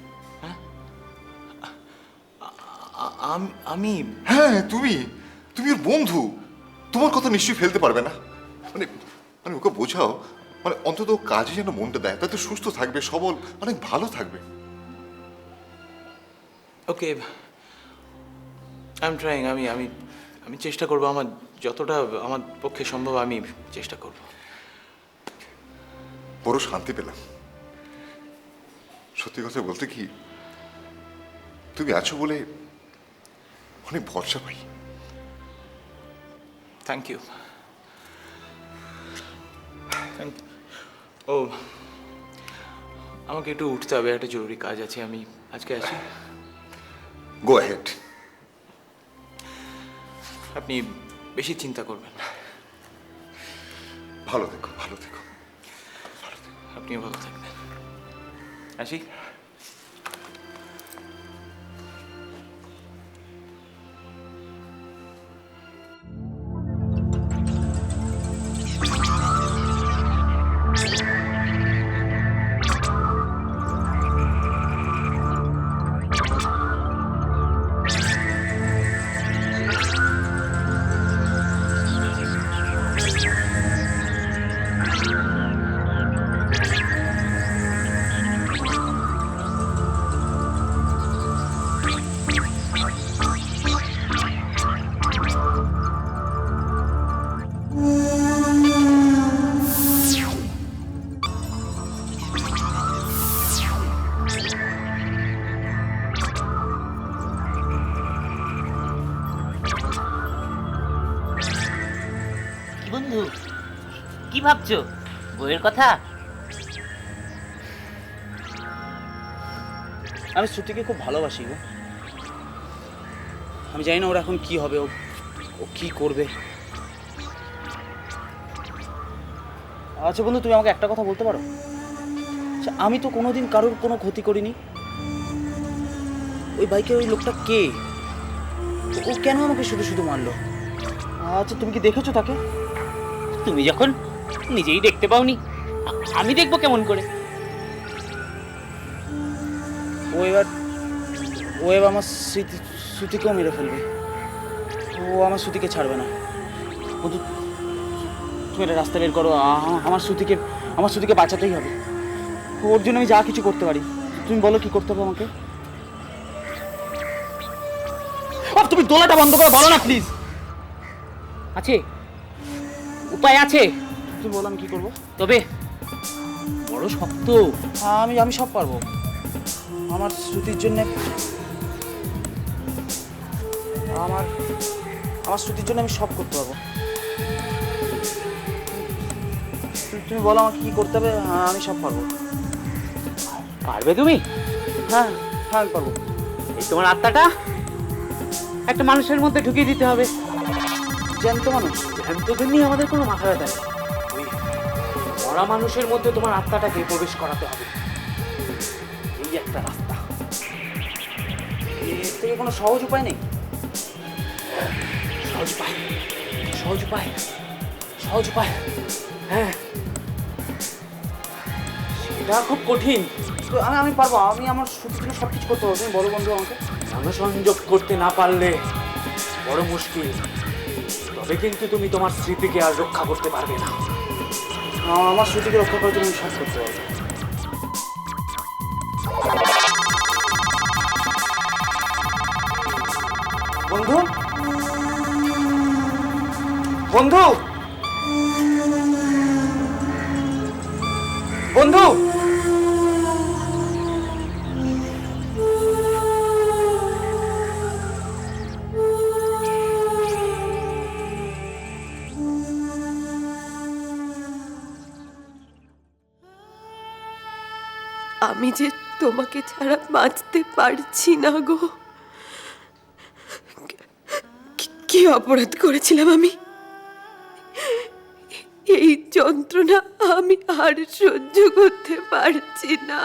আমি হ্যাঁ, তুমি তুমি ওর বন্ধু, তোমার কথা নিশ্চয়ই ফেলতে পারবে না। মানে মানে ওকে বোঝাও, মানে অন্তত ও কাজে যেন মনটা দেয়, তাতে সুস্থ থাকবে, সবল, অনেক ভালো থাকবে। ওকে, আই এম ট্রাইং। আমি আমি আমি চেষ্টা করবো, আমার যতটা আমার পক্ষে সম্ভব আমি চেষ্টা করব। বড় শান্তি পেলাম। সত্যি কথা বলতে কি, তুমি আছো বলে অনেক ভরসা পাই। Thank you. ও আমাকে একটু উঠতে হবে, একটা জরুরি কাজ আছে, আমি আজকে আসি। Go ahead. আপনি বেশি চিন্তা করবেন না। ভালো থেকো, ভালো থেকো। আপনিও ভালো থাকবেন। আসি। কি বন্ধু, কি ভাবছো? বইয়ের কথা? আমি শ্রুতিকে খুব ভালোবাসি গো। আমি জানি না ওর এখন কি হবে, ও কি করবে। আচ্ছা বন্ধু, তুমি আমাকে একটা কথা বলতে পারো? আচ্ছা, আমি তো কোনোদিন কারোর কোনো ক্ষতি করিনি। ওই বাইকের ওই লোকটা কে? ও কেন আমাকে শুধু শুধু মারলো? আচ্ছা, তুমি কি দেখেছো তাকে? তুমি যখন নিজেই দেখতে পাওনি, আমি দেখবো কেমন করে? ও এবার আমার শ্রুতিকেও মেরে ফেলবে। ও আমার শ্রুতিকে ছাড়বে না। বন্ধু, তুমি একটা রাস্তা বের করো। আমার শ্রুতিকে বাঁচাতেই হবে। ওর জন্য আমি যা কিছু করতে পারি। তুমি বলো কি করতে হবে আমাকে? তুমি দোলাটা বন্ধ করে বলো না প্লিজ। আছে, উপায় আছে। তুমি বলো আমি কি করবো। তবে বড় শক্ত। আমি সব পারবো। আমার শ্রুতির জন্য আমার শ্রুতির জন্য আমি সব করতে পারবো। তুমি বলো আমাকে কি করতে হবে। আমি সব পারবো। পারবে তুমি? হ্যাঁ হ্যাঁ, আমি পারবো। এই তোমার আত্মাটা একটা মানুষের মধ্যে ঢুকিয়ে দিতে হবে। জ্যান্ত মানুষ? জ্যান্তদের নিয়ে আমাদের কোনো মাথা ব্যথা নেই। ওই মরা মানুষের মধ্যে তোমার আত্মাটাকে প্রবেশ করাতে হবে। এই একটা রাস্তা। এর থেকে কোনো সহজ উপায় নেই? সহজ উপায়, সহজ উপায়, সহজ উপায়। হ্যাঁ, সেটা খুব কঠিন। তো আমি পারবো। আমি আমার শ্রুতির জন্য সব কিছু করতে পারবো। তুমি বলো বন্ধু আমাকে। মনসংযোগ করতে না পারলে বড় মুশকিল। তবে কিন্তু তুমি তোমার স্মৃতিকে আর রক্ষা করতে পারবে না। আমার শ্রুতিকে রক্ষা করার জন্য আমি সব করতে পারবো। বন্ধু, বন্ধু, বন্ধু, আমি যে তোমাকে ছাড়া বাঁচতে পারছি না গো। কি অপরাধ করেছিলাম আমি? এই যন্ত্রণা আমি আর সহ্য করতে পারছি না।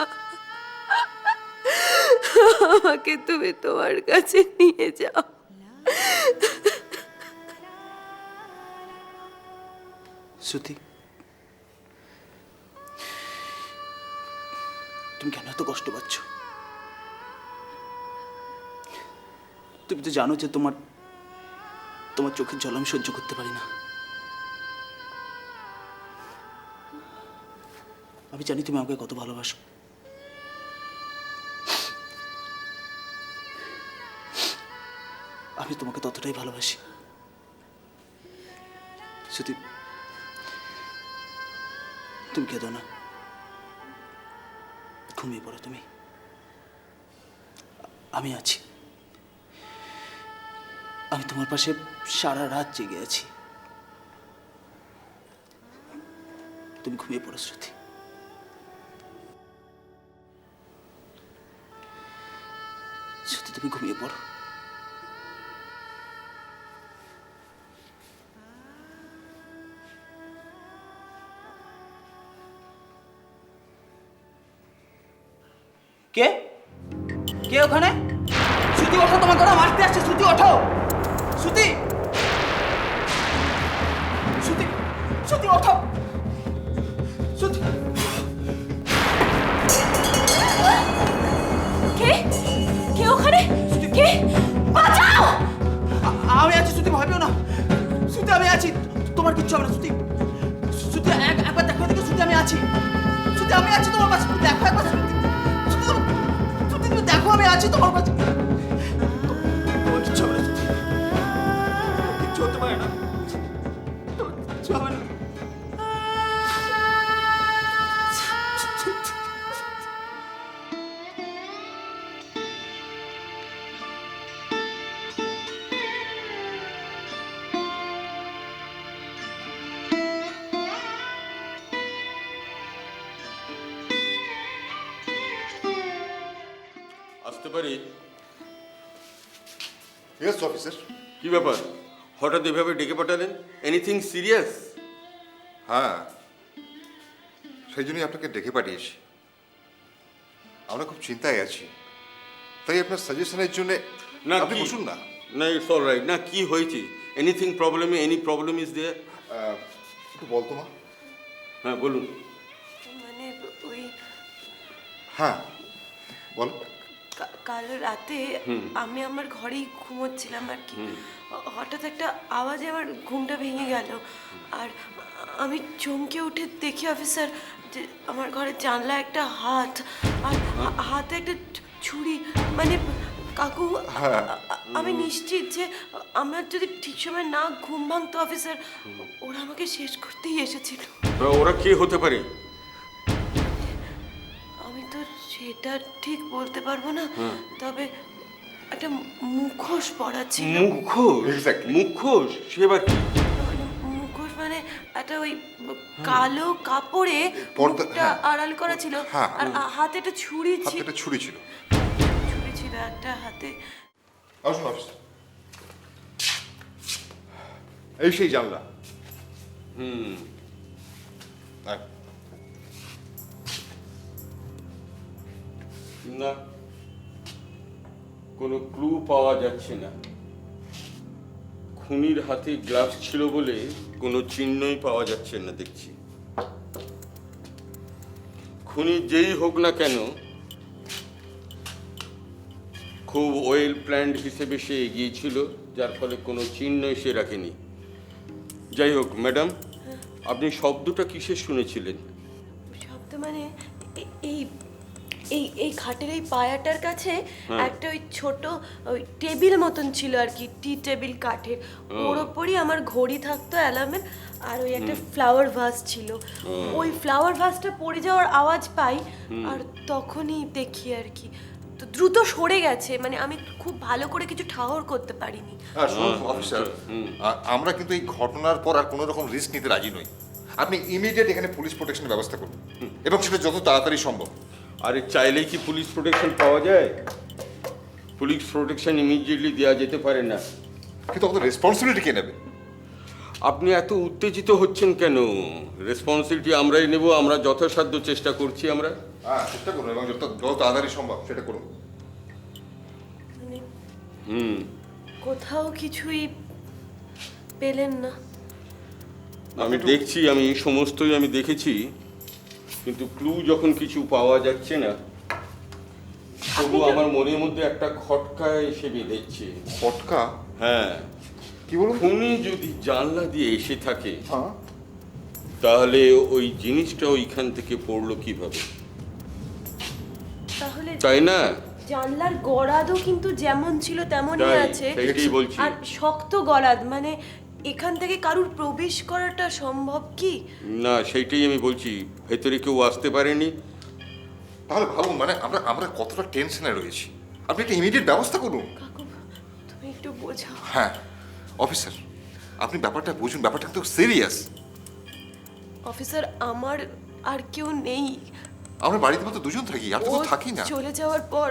আমাকে তুমি তোমার কাছে নিয়ে যাও। শ্রুতি, তুমি কেন এত কষ্ট পাচ্ছ? তুমি তো জানো যে তোমার চোখের জল আমি সহ্য করতে পারি না। আমি জানি তুমি আমাকে কত ভালোবাসো। আমি তোমাকে ততটাই ভালোবাসি। শ্রুতি, তুমি কেঁদো না। ঘুমিয়ে পড়ো তুমি। আমি আছি। আমি তোমার পাশে সারা রাত জেগে আছি। তুমি ঘুমিয়ে পড়ো শ্রুতি। শ্রুতি, তুমি ঘুমিয়ে পড়ো। কে কে ওখানে? শ্রুতি ওঠো, তোমাকে ওরা মারতে আসছে। শ্রুতি ওঠো। শ্রুতি, শ্রুতি, শ্রুতি ওঠো। শ্রুতি, কে কে ওখানে? কে? বাঁচাও! আমি আছি শ্রুতি, ভয় পেও না। শ্রুতি, আমি আছি। তোমার কিচ্ছু হবে না শ্রুতি। শ্রুতি, একবার দেখো দেখো। শ্রুতি, আমি আছি। শ্রুতি, আমি আছি তোমার পাশে। দেখো একবার শ্রুতি। শ্রুতি, তুমি দেখো আমি আছি তোমার পাশে। তোমার কিচ্ছু হবে না শ্রুতি। কিচ্ছু হতে পারে না। তোমার কিচ্ছু হবে না। পারি? Yes officer. কি ব্যাপার, হঠাৎ এভাবে ডেকে পাঠালেন? Anything serious? হ্যাঁ, সেই জন্যই আপনাকে ডেকে পাঠিয়েছি। আমরা খুব চিন্তায় আছি, তাই আপনার সাজেশনের জন্য। না, আপনি কি? বসুন না। না, ইটস অল রাইট। না, কি হয়েছে? Anything problem? Any problem is there? একটু বলতো মা। হ্যাঁ বলুন। মানে ওই হ্যাঁ বল। কাল রাতে আমি আমার ঘরেই ঘুমোচ্ছিলাম আর কি। হঠাৎ একটা আওয়াজে আমার ঘুমটা ভেঙে গেল, আর আমি চমকে উঠে দেখি অফিসার যে আমার ঘরের জানলা একটা হাত, আর হাতে একটা ছুরি। মানে কাকু, আমি নিশ্চিত যে আমার যদি ঠিক সময় না ঘুম ভাঙতো অফিসার, ওরা আমাকে শেষ করতেই এসেছিল। তো ওরা কে হতে পারে? আমি তো সেটা ঠিক বলতে পারবো না, তবে একটা মুখোশ পরা ছিল। মুখোশ? Exactly. মুখোশ? সে আবার কি? মুখোশ মানে একটা ওই কালো কাপড়ে পর্দা, মুখটা হ্যাঁ। আড়াল করা ছিল, হ্যাঁ, আর হাতে একটা ছুরি হাতে ছিল। একটা ছুরি ছিল। ছুরি ছিল একটা হাতে। আসুন অফিসার, এই সেই জানলা। হ্যাঁ। না, কোনো ক্লু পাওয়া যাচ্ছে না। খুনির হাতে গ্লাভস ছিল বলে কোনো চিহ্নই পাওয়া যাচ্ছে না দেখছি। খুনি যেই হোক না কেন, খুব ওয়েল প্ল্যান্ড হিসেবে সে এগিয়েছিল, যার ফলে কোনো চিহ্নই সে রাখেনি। যাই হোক ম্যাডাম, আপনি শব্দটা কিসের শুনেছিলেন? শব্দ মানে এই এই এই খাটের এই পায়াটার কাছে একটা ওই ছোট ওই টেবিল মতন ছিল আর কি, টি টেবিল কাঠের। ওর ওপরই আমার ঘড়ি থাকতো অ্যালার্মের, আর ওই একটা ফ্লাওয়ার ভাস ছিল। ওই ফ্লাওয়ার ভাসটা পড়ে যাওয়ার আওয়াজ পাই, আর তখনই দেখি আর কি। তো দ্রুত সরে গেছে, মানে আমি খুব ভালো করে কিছু ঠাহর করতে পারিনি। শুনুন অফিসার, আমরা কিন্তু এই ঘটনার পর আর কোনো রকম রিস্ক নিতে রাজি নই। আপনি ইমিডিয়েট এখানে পুলিশ প্রোটেকশনের ব্যবস্থা করুন, এবং সেটা যত তাড়াতাড়ি সম্ভব। আরে চাইলেই কি পুলিশ প্রোটেকশন পাওয়া যায়? পুলিশ প্রোটেকশন ইমিডিয়েটলি দেওয়া যেতে পারে না। কিন্তু আমাদের রেসপন্সিবিলিটি কে নেবে? আপনি এত উত্তেজিত হচ্ছেন কেন? রেসপন্সিবিলিটি আমরাই নেব, আমরা যথাসাধ্য চেষ্টা করছি আমরা। হ্যাঁ, চেষ্টা করুন, এবং যত তাড়াতাড়ি সম্ভব সেটা করুন। মানে হুম। কোথাও কিছুই পেলেন না? আমি দেখছি, আমি সমস্তই আমি দেখেছি, কিন্তু ক্লু যখন কিছু পাওয়া যাচ্ছে না, তবু আমার মনের মধ্যে একটা খটকা এসে বেঁধেছে। ফটকা? হ্যাঁ, কি বলুন? খুনি যদি জানলা দিয়ে এসে থাকে, হ্যাঁ, তাহলে ওই জিনিসটা ওইখান থেকে পড়লো কিভাবে? তাহলে তাই না? জানলার গরাদও কিন্তু যেমন ছিল তেমনই তাই, আছে, সেইটাই বলছি। আর শক্ত গরাদ। মানে এখান থেকে কারুর প্রবেশ করাটা সম্ভব কি? না, সেইটাই আমি বলছি, ভেতরে কেউ আসতে পারেনি। তাহলে ভাবুন, মানে আমরা কতটা টেনশনে রয়েছি। আপনি একটা ইমিডিয়েট ব্যবস্থা করুন। কাকু, তুমি একটু বোঝাও। হ্যাঁ অফিসার, আপনি ব্যাপারটা বুঝুন, ব্যাপারটা কিন্তু সিরিয়াস। অফিসার, আমার আর কেউ নেই। আমরা বাড়িতে মাত্র দুজন থাকি, আর তো ও থাকি না। চলে যাওয়ার পর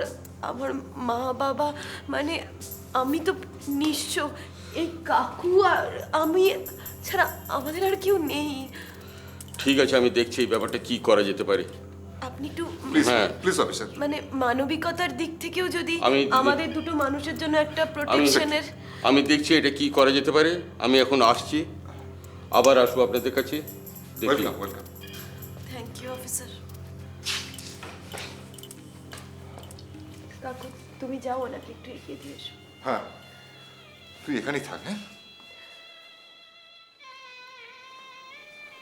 আমার মা বাবা, মানে আমি তো নিঃস্ব। এই কাকু আর আমি ছাড়া আমাদের আর কেউ নেই। ঠিক আছে, আমি দেখছি এই ব্যাপারটা কি করা যেতে পারে। আপনি একটু প্লিজ হ্যাঁ। Please officer. মানে মানবিকতার দিক থেকেও যদি আমি- আমাদের দুটো মানুষের জন্য একটা প্রোটেকশনের। আমি দেখছি এটা কি করা যেতে পারে। আমি এখন আসছি, আবার আসবো আপনাদের কাছে। দেখি। Welcome welcome. Thank you officer. কাকু, তুমি যাও, ওনাকে একটু এগিয়ে দিয়ে এসো। হ্যাঁ, তুই এখানেই থাক। হ্যাঁ,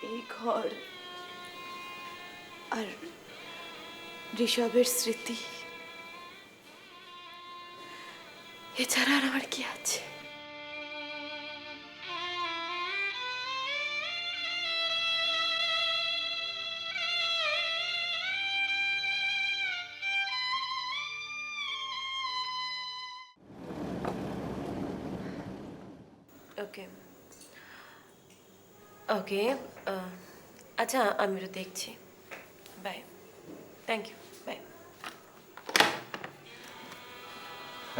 এই ঘর আর ঋষভের স্মৃতি, এছাড়া আর আমার কি আছে? ওকে ওকে, আচ্ছা আমি ওটা দেখছি। Bye, thank you, bye.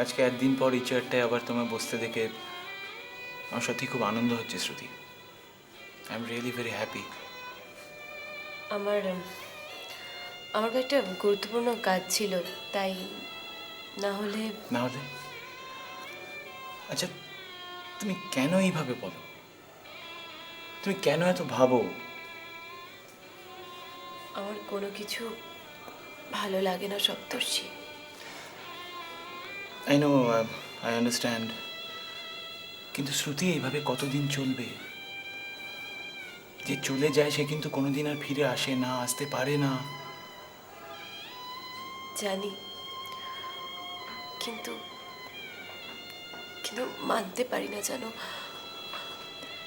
আজকে একদিন পর এই চেয়ারটায় আবার তোমায় বসতে দেখে আমার সত্যি খুব আনন্দ হচ্ছে Shruti. I am really very happy. আমার আমার একটা গুরুত্বপূর্ণ কাজ ছিল, তাই না হলে না হলে? আচ্ছা, তুমি কেন এইভাবে বলো? তুমি কেন এত ভাবো? আমার কোনো কিছু ভালো লাগে না সপ্তর্ষি। আই নো, আই আন্ডারস্ট্যান্ড, কিন্তু শ্রুতি এইভাবে কতদিন চলবে? যে চলে যায় সে কিন্তু কোনোদিন আর ফিরে আসে না, আসতে পারে না। জানি, কিন্তু কিন্তু মানতে পারি না জানো,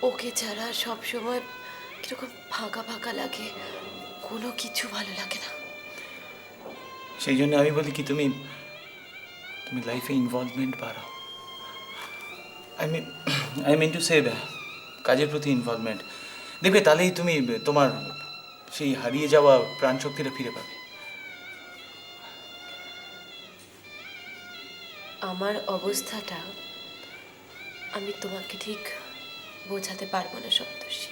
ওকে ছাড়া সব সময় কিরকম ফাঁকা ফাঁকা লাগে, কোনো কিছু ভালো লাগে না। সেই জন্য আমি বলি কি, তুমি তুমি লাইফে ইনভলভমেন্ট বাড়াও। আই মিন টু সে কাজের প্রতি ইনভলভমেন্ট। দেখবে তাহলেই তুমি তোমার সেই হারিয়ে যাওয়া প্রাণশক্তিটা ফিরে পাবে। আমার অবস্থাটা আমি তোমাকে ঠিক বোঝাতে পারবো না সপ্তর্ষি।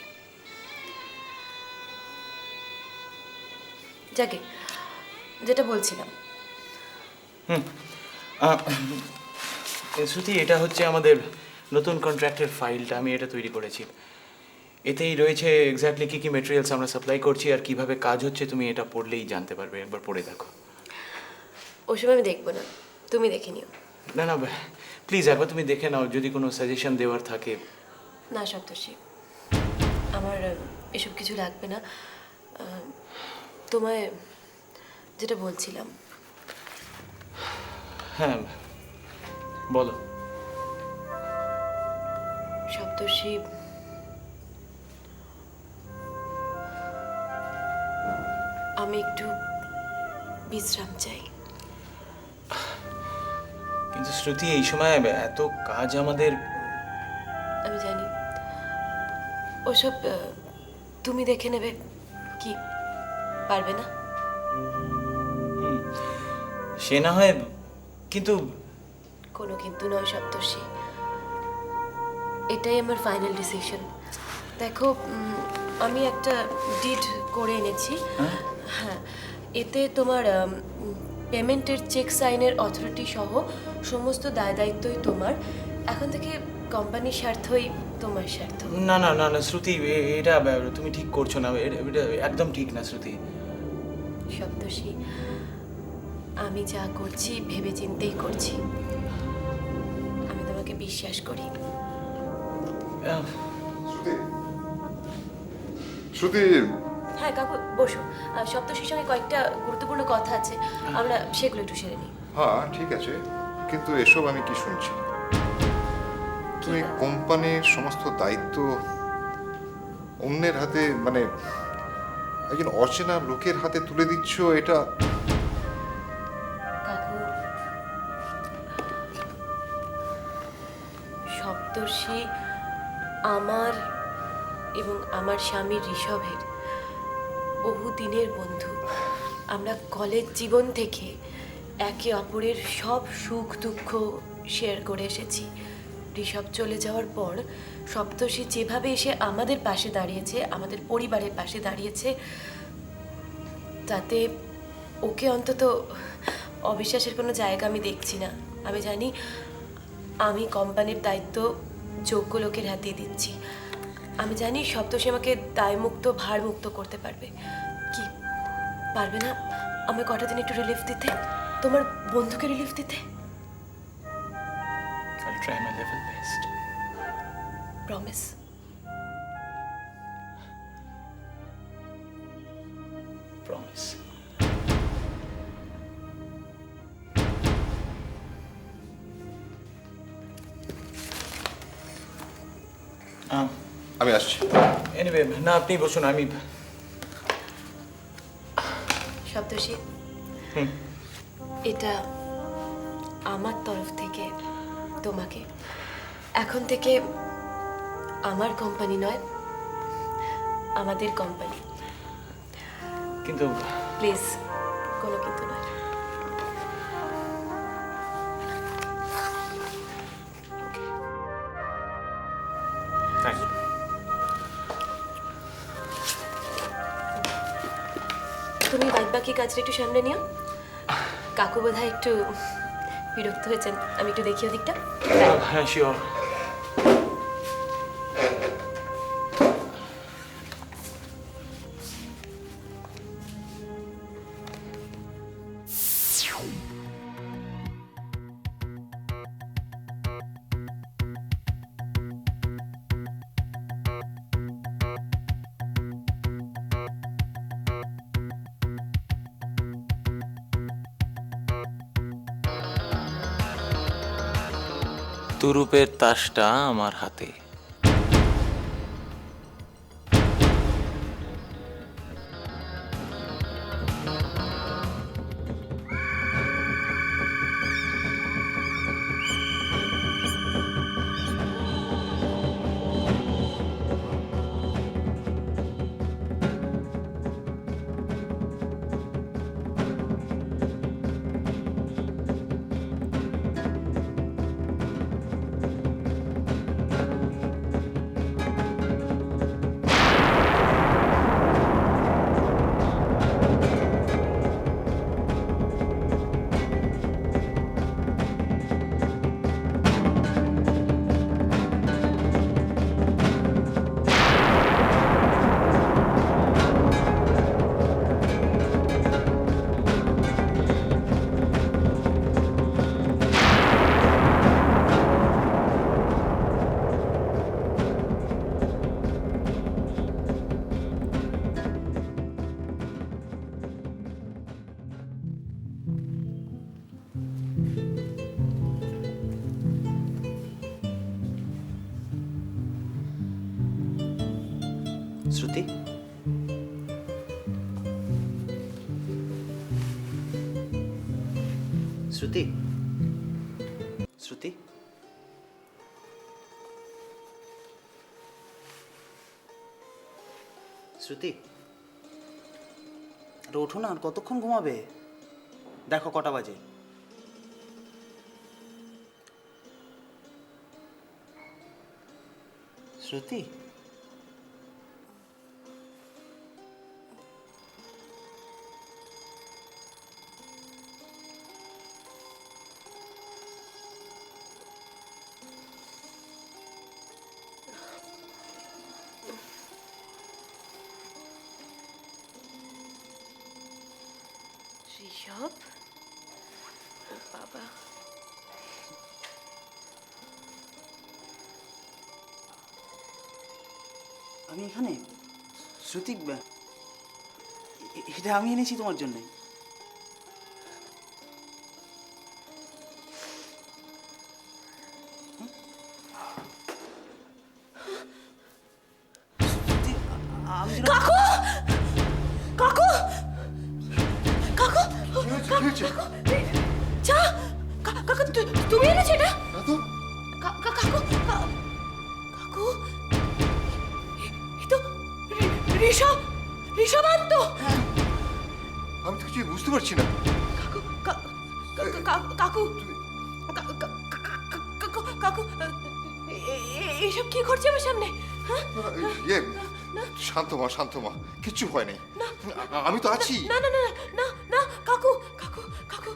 যাকে যেটা বলছিলাম, শ্রুতি, এটা হচ্ছে আমাদের নতুন কন্ট্রাক্টের ফাইলটা। আমি এটা তৈরি করেছি। এতেই রয়েছে এক্স্যাক্টলি কী কী মেটেরিয়ালস আমরা সাপ্লাই করছি আর কিভাবে কাজ হচ্ছে। তুমি এটা পড়লেই জানতে পারবে, একবার পড়ে দেখো। ওসব আমি দেখবো না, তুমি দেখে নিও। না না, প্লিজ একবার তুমি দেখে নাও, যদি কোনো সাজেশন দেওয়ার থাকে। না সপ্তর্ষি, আমার এসব কিছু লাগবে না। তোমায় যেটা বলছিলাম, হ্যাঁ বলো। সপ্তর্ষি, আমি একটু বিশ্রাম চাই। কিন্তু শ্রুতি, এই সময় এত কাজ আমাদের। আমি জানি, ওসব তুমি দেখে নেবে। কি পারবে না? সে না হয়, কিন্তু কোনো কিন্তু নয় সপ্তর্ষি, এটাই আমার ফাইনাল ডিসিশন। দেখো, আমি একটা ডিড করে এনেছি। হ্যাঁ, এতে তোমার পেমেন্টের চেক সাইনের অথরিটি সহ সমস্ত দায় দায়িত্বই তোমার। এখন থেকে কোম্পানির স্বার্থই তোমার স্বার্থ। না না না না শ্রুতি, এটা তুমি ঠিক করছো না। এটা একদম ঠিক না শ্রুতি। সপ্তর্ষি, আমি যা করছি ভেবে চিন্তেই করছি। আমি তোমাকে বিশ্বাস করি। শ্রুতি, শ্রুতি, হ্যাঁ কাকু, বসো। সপ্তর্ষির সঙ্গে কয়েকটা গুরুত্বপূর্ণ কথা আছে, আমরা সেগুলো একটু সেরে নিই। হ্যাঁ ঠিক আছে, কিন্তু এসব আমি কি শুনছি? তুমি কোম্পানির সমস্ত দায়িত্ব অন্যের হাতে, মানে একজন অচেনা লোকের হাতে তুলে দিচ্ছ, এটা কাকু, সপ্তর্ষি আমার এবং আমার স্বামী ঋষভের বহুদিনের বন্ধু। আমরা কলেজ জীবন থেকে একে অপরের সব সুখ দুঃখ শেয়ার করে এসেছি। ঋষভ চলে যাওয়ার পর সপ্তর্ষি যেভাবে এসে আমাদের পাশে দাঁড়িয়েছে, আমাদের পরিবারের পাশে দাঁড়িয়েছে, তাতে ওকে অন্তত অবিশ্বাসের কোনো জায়গা আমি দেখছি না। আমি জানি আমি কোম্পানির দায়িত্ব যোগ্য লোকের হাতেই দিচ্ছি। আমি জানি সপ্তর্ষি আমাকে দায়মুক্ত, ভারমুক্ত করতে পারবে। কি পারবে না আমি কটা দিন একটু রিলিফ দিতে, তোমার বন্ধুকে রিলিফ দিতে? I'll try my level best. Promise? Promise. আমি আসছি। এনিওয়ে, না আপনি বসুন, আমি। সপ্তর্ষি, এটা আমার তরফ থেকে তোমাকে। এখন থেকে আমার কোম্পানি নয়, আমাদের কোম্পানি। কিন্তু প্লিজ, কোনো কিন্তু নয়। তুমি বাকি কাজটা একটু সামনে নিও। কাকু বোধহয় একটু বিরক্ত হয়েছেন, আমি একটু দেখি ওদিকটা। হ্যাঁ শিওর। তুরুপের তাসটা আমার হাতে। শ্রুতি, শ্রুতি, শ্রুতি, শ্রুতি, আরে ওঠো না, আর কতক্ষণ ঘুমাবে? দেখো কটা বাজে। শ্রুতি, ঋষভ, বাবা, আমি এখানে। শ্রুতি, এটা আমি এনেছি তোমার জন্য। আমি যেন- কাকু, কাকু, কাকু, কি হয়েছে? চা, কাকু তুমি এনেছো এটা? না তো। কাকু, কাকু, এ তো ঋষভ, ঋষভ আনতো। আমি তো কিছুই বুঝতে পারছি না। কাকু, কাকু, এইসব কি করছে আমার সামনে? হ্যাঁ? ইয়ে, শান্ত মা, শান্ত মা, কিচ্ছু হয় নাই। আমি তো আছি। না না না না না কাকু, কাকু, কাকু,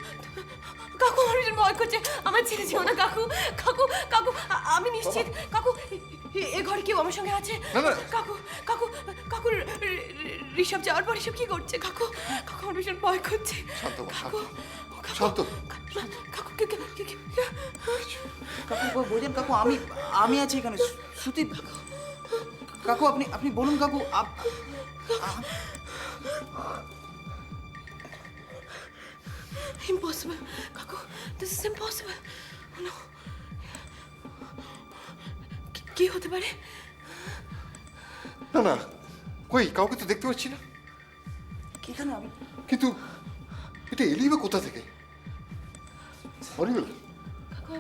কাকু আমার ভীষণ ভয় করছে, আমার ছেড়ে যেও না কাকু, কাকু, কাকু, আমি নিশ্চিত কাকু এ ঘরে কেউ আমার সঙ্গে আছে। না, না। কাকু, কাকু, কাকু, ঋষভ যাওয়ার পর ঋষভ কি করছে? কাকু, কাকু আমার ভীষণ ভয় করছে। শান্ত মা, কাকু, শান্ত। কাকু, কাকু বোঝেন কাকু, আমি আছি এখানে। শ্রুতি, কাকু আপনি বলুন কাকু। Impossible, কাকু, this is impossible. No. কি হতে পারে? না না, কই কাউকে তো দেখতে পাচ্ছি না। এখানে আমি কিন্তু এটা এলি বা কোথা থেকে? হরিবল। কাকু,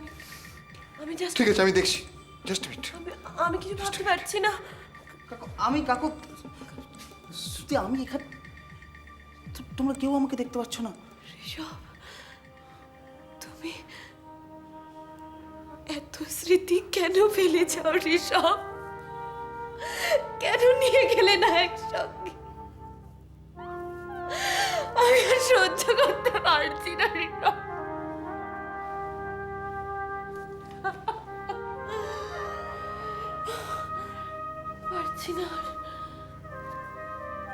আমি জাস্ট, ঠিক আছে, আমি দেখছি। Just minute. আমি কিছু ভাবতে পারছি না। কাকু শ্রুতি, আমি এখানে, তোমরা কেউ আমাকে দেখতে পাচ্ছ না। ঋষভ, তুমি এত স্মৃতি কেন ফেলে যাও ঋষভ? কেন নিয়ে গেলে না একসঙ্গে? করতে পারছি না ঋষভ। পারছি না আর।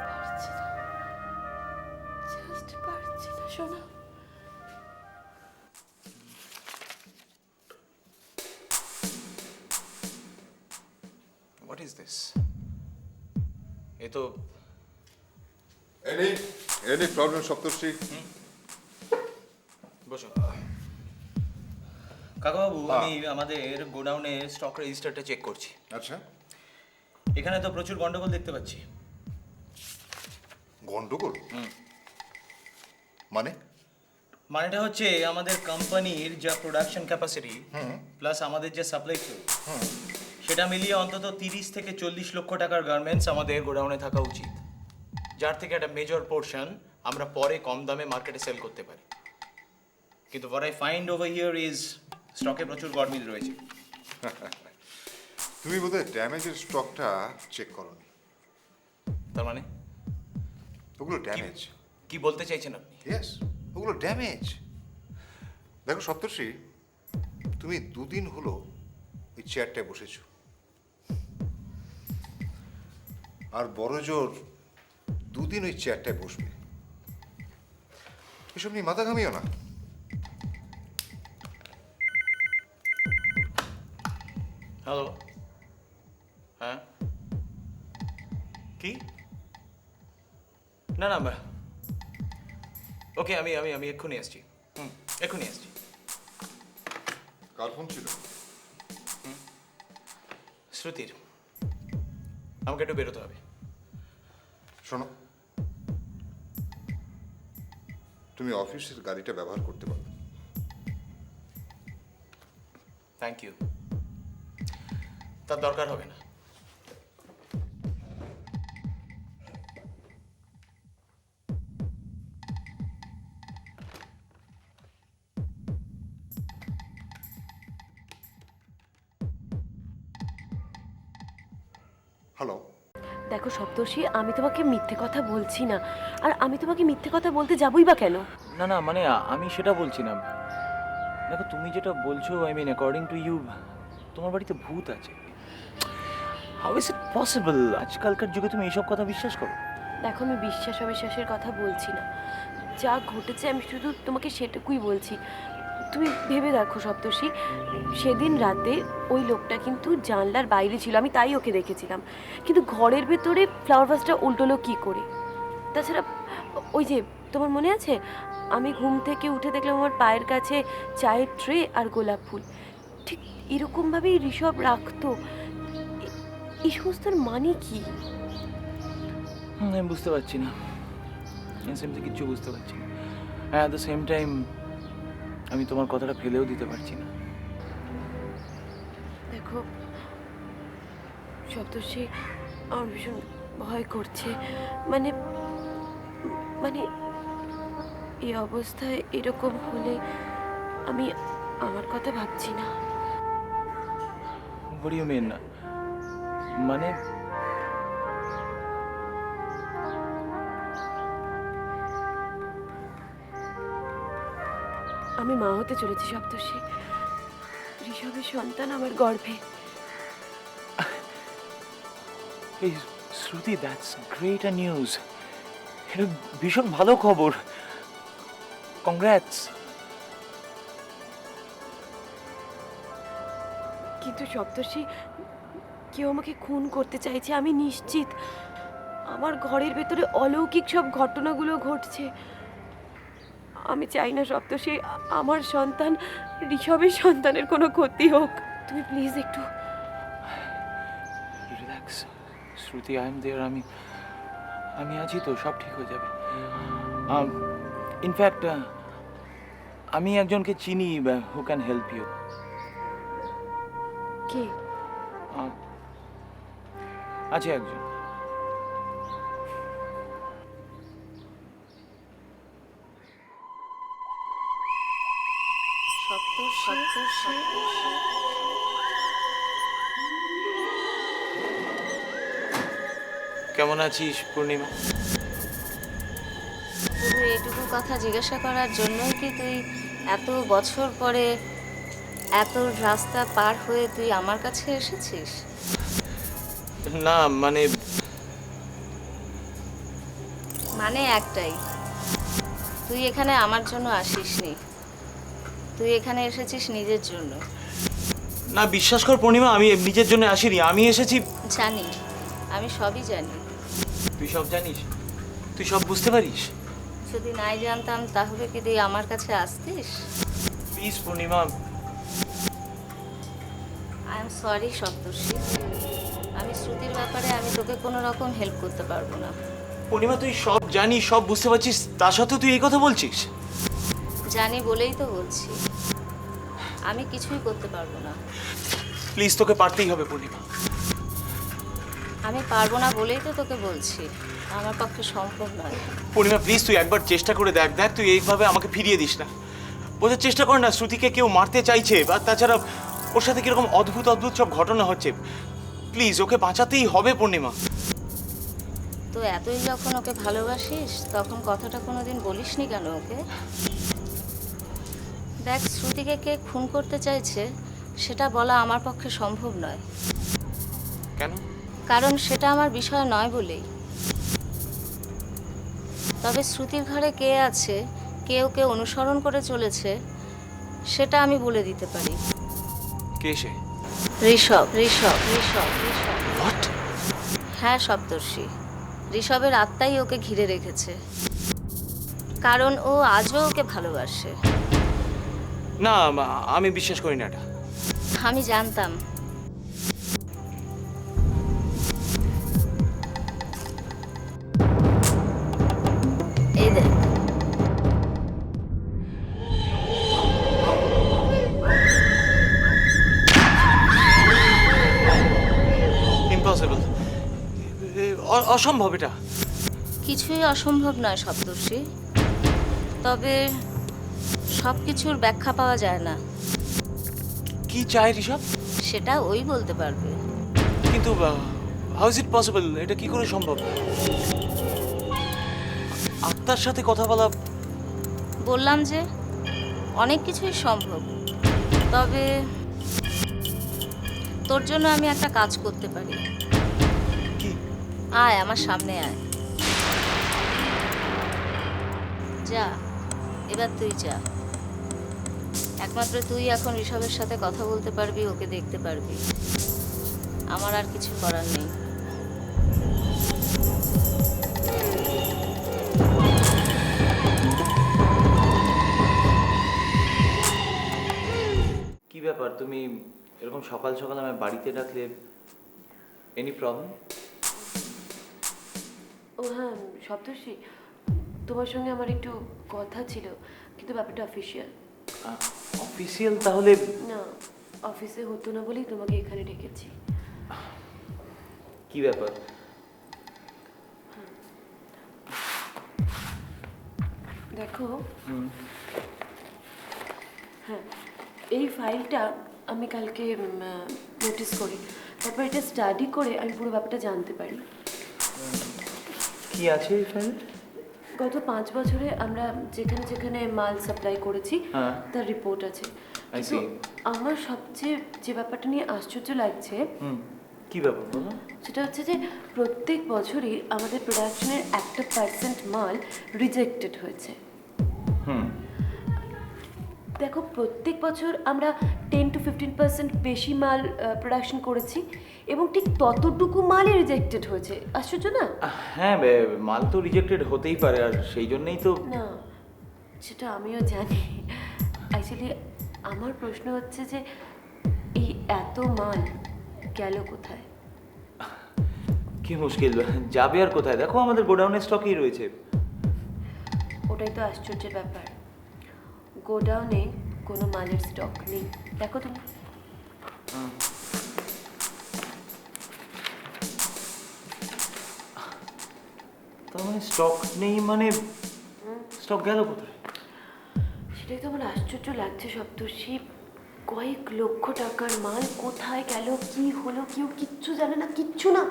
পারছি না, জাস্ট পারছি না শোনা। What is this? এ তো এনি প্রবলেম সপ্তর্ষি? বসো। কাকাবাবু, আমি আমাদের গোডাউনে স্টক রেজিস্টারটা চেক করছি। আচ্ছা, এখানে তো প্রচুর গন্ডগোল দেখতে পাচ্ছি। গন্ডগোল মানে? মানেটা হচ্ছে আমাদের কোম্পানির যা প্রোডাকশন ক্যাপাসিটি প্লাস আমাদের যে সাপ্লাই সেটা মিলিয়ে অন্তত 30 থেকে 40 লক্ষ টাকার গার্মেন্টস আমাদের গোডাউনে থাকা উচিত, যার থেকে একটা মেজর পোর্শন আমরা পরে কম দামে মার্কেটে সেল করতে পারি। কিন্তু what I find over here is স্টকে প্রচুর গরমিল রয়েছে। তুমি বোধহয় ড্যামেজের স্টকটা চেক করোনি। তার মানে ওগুলো ড্যামেজ। কি বলতে চাইছেন আপনি? ইয়েস, ওগুলো ড্যামেজ। দেখো সপ্তর্ষি, তুমি 2 দিন হলো ওই চেয়ারটায় বসেছো, আর বড় জোর 2 দিন ওই চেয়ারটায় বসবে। এসব নিয়ে মাথা ঘামিও না। হ্যালো, হ্যাঁ কি? না না, ওকে, আমি আমি আমি এক্ষুনি আসছি। এক্ষুনি আসছি। কার ফোন ছিল? শ্রুতির। আমাকে একটু বেরোতে হবে। শোনো, তুমি অফিসের গাড়িটা ব্যবহার করতে পারো। Thank you. তার দরকার হবে না। হ্যালো, দেখো সপ্তর্ষি, আমি তোমাকে মিথ্যে কথা বলছি না, আর আমি তোমাকে মিথ্যে কথা বলতে যাবই বা কেন? না না, মানে আমি সেটা বলছি না। দেখো, তুমি যেটা বলছো, I mean according to you, তোমার বাড়িতে ভূত আছে। How is it possible? আজকালকার যুগে তুমি এইসব কথা বিশ্বাস করো? দেখো, আমি বিশ্বাস অবিশ্বাসের কথা বলছি না, যা ঘটেছে আমি শুধু তোমাকে সেটুকুই বলছি। তুমি ভেবে দেখো সপ্তর্ষি, সেদিন রাতে ওই লোকটা কিন্তু জানলার বাইরে ছিল, আমি তাই ওকে দেখেছিলাম, কিন্তু ঘরের ভেতরে ফ্লাওয়ার ভাসটা উল্টোলো কী করে? তাছাড়া ওই যে, তোমার মনে আছে, আমি ঘুম থেকে উঠে দেখলাম আমার পায়ের কাছে চায়ের ট্রে আর গোলাপ ফুল, ঠিক এরকমভাবেই ঋষভ রাখতো। এই সমস্তর মানে কি? আমি বুঝতে পারছি না, ইনসেমতে কিচ্ছু বুঝতে পারছি না। অ্যাট দ্য সেম টাইম আমি তোমার কথাটা ফেলেও দিতে পারছি না। দেখো সপ্তর্ষি, আমার ভীষণ ভয় করছে। মানে মানে এই অবস্থায় এরকম হলে আমি আমার কথা ভাবছি না। What do you mean? মানে আমি মা হতে চলেছি সপ্তর্ষি, ঋষভের সন্তান আমার গর্ভে। এই শ্রুতি, দ্যাটস গ্রেট নিউজ। এটা ভীষণ ভালো খবর। কংগ্রাটস। কিন্তু সপ্তর্ষি, কেউ আমাকে খুন করতে চাইছে, আমি নিশ্চিত। আমার ঘরের ভেতরে অলৌকিক সব ঘটনাগুলো ঘটছে। আমি চাই না সপ্তর্ষি, আমার সন্তান ঋষভের সন্তানের কোনো ক্ষতি হোক। তুমি প্লিজ একটু relax Shruti, I am there. আমি আছি তো, সব ঠিক হয়ে যাবে। ইনফ্যাক্ট আমি একজনকে চিনি হু ক্যান হেল্প ইউ। কে? আছে একজন। কেমন আছিস পূর্ণিমা? শুধু এইটুকু কথা জিজ্ঞাসা করার জন্যই কি তুই এত বছর পরে এত রাস্তা পার হয়ে তুই আমার কাছে এসেছিস? না মানে মানে একটাই, তুই এখানে আমার জন্য আসিসনি, তুই এখানে এসেছিস নিজের জন্য। না, বিশ্বাস কর পূর্ণিমা, আমি নিজের জন্য আসিনি, আমি এসেছি। জানি, আমি সবই জানি। তুই সব জানিস? তুই সব বুঝতে পারিস? যদি নাই জানতাম তাহলে কি তুই আমার কাছে আসতিস? Please Purnima. I am sorry Saptarshi, আমি শ্রুতির ব্যাপারে আমি তোকে কোনো রকম হেল্প করতে পারবো না। পূর্ণিমা, তুই সব জানিস, সব বুঝতে পারছিস, তা সত্ত্বেও তুই এই কথা বলছিস? জানি বলেই তো বলছি, আমি কিছুই করতে পারবো না। প্লিজ, তোকে পারতেই হবে পূর্ণিমা। আমি পারবো না বলেই তো তোকে বলছি, আমার পক্ষে সম্ভব নয়। পূর্ণিমা প্লিজ, তুই একবার চেষ্টা করে দেখ। দেখ, তুই এইভাবে আমাকে ফিরিয়ে দিস না। বোঝার চেষ্টা কর না, শ্রুতিকে কেউ মারতে চাইছে, বা তাছাড়া ওর সাথে কিরকম অদ্ভুত অদ্ভুত সব ঘটনা হচ্ছে। প্লিজ, ওকে বাঁচাতেই হবে পূর্ণিমা। তো এতই যখন ওকে ভালোবাসিস তখন কথাটা কোনোদিন বলিসনি কেন ওকে? দেখ, শ্রুতিকে কে খুন করতে চাইছে সেটা বলা আমার পক্ষে সম্ভব নয়, কেন? কারণ সেটা আমার বিষয় নয় বলেই। তবে শ্রুতির ঘরে কে আছে, কে ওকে অনুসরণ করে চলেছে, সেটা আমি বলে দিতে পারি। কে সে? ঋষভ, ঋষভ, ঋষভ, ঋষভ। হোয়াট? হ্যাঁ সপ্তর্ষি, ঋষভের আত্মাই ওকে ঘিরে রেখেছে, কারণ ও আজও ওকে ভালোবাসে। না, আমি বিশ্বাস করি না এটা। আমি জানতাম। এই দেখ, ইম্পসিবল, অসম্ভব এটা। কিছুই অসম্ভব নয় সপ্তর্ষি, তবে সব কিছুর ব্যাখ্যা পাওয়া যায় না, কি চাই ঋষভ? সেটা ওই বলতে পারবে। কিন্তু হাউ ইজ ইট পসিবল? এটা কি করে সম্ভব? আত্মার সাথে কথা বলা? বললাম যে অনেক কিছুই সম্ভব, তবে তোর জন্য আমি একটা কাজ করতে পারি। কি? আয় আমার সামনে আয়। যা, এবার তুই যা। একমাত্র তুই এখন ঋষভের সাথে কথা বলতে পারবি, ওকে দেখতে পারবি। আমার আর কিছু করার নেই। কি ব্যাপার, তুমি এরকম সকাল সকাল আমার বাড়িতে ডাকলে? Any problem? ও হ্যাঁ সপ্তর্ষি, তোমার সঙ্গে আমার একটু কথা ছিল, কিন্তু ব্যাপারটা অফিসিয়াল। অফিসিয়াল? তাহলে না, অফিসে হতো না বলেই তোমাকে এখানে ডেকেছি। কি ব্যাপার? দেখো, হ্যাঁ, এই ফাইলটা আমি কালকে নোটিস করি, তারপর এটা স্টাডি করে আমি পুরো ব্যাপারটা জানতে পারি। কি আছে এই ফাইলে? গত 5 বছরে আমরা যেখানে যেখানে মাল সাপ্লাই করেছি হ্যাঁ। তার রিপোর্ট আছে। I কিন্তু see. আমার সবচেয়ে যে ব্যাপারটা নিয়ে আশ্চর্য লাগছে কি ব্যাপার বলো? সেটা হচ্ছে যে প্রত্যেক বছরই আমাদের প্রোডাকশনের 1% মাল রিজেক্টেড হয়েছে। দেখো, প্রত্যেক বছর আমরা 10 to 15% বেশি মাল প্রোডাকশন করেছি এবং ঠিক ততটুকু মালই রিজেক্টেড হয়েছে। আশ্চর্য না? হ্যাঁ, মাল তো রিজেক্টেড হতেই পারে, আর সেই জন্যই তো। না, সেটা আমিও জানি। অ্যাকচুয়ালি আমার প্রশ্ন হচ্ছে যে এই এত মাল গেল কোথায়? কি মুশকিল, যাবে আর কোথায়? দেখো, আমাদের গোডাউনের স্টকই রয়েছে। ওটাই তো আশ্চর্যের ব্যাপার, গোডাউনে কোনো মালের স্টক নেই। দেখো তুমি। তার মানে স্টক নেই, মানে স্টক গেল কোথায়? সেটাই তো আমার আশ্চর্য লাগছে সপ্তর্ষি। কয়েক লক্ষ টাকার মাল কোথায় গেল, কি হলো, কেউ কিচ্ছু জানে না, কিচ্ছু না।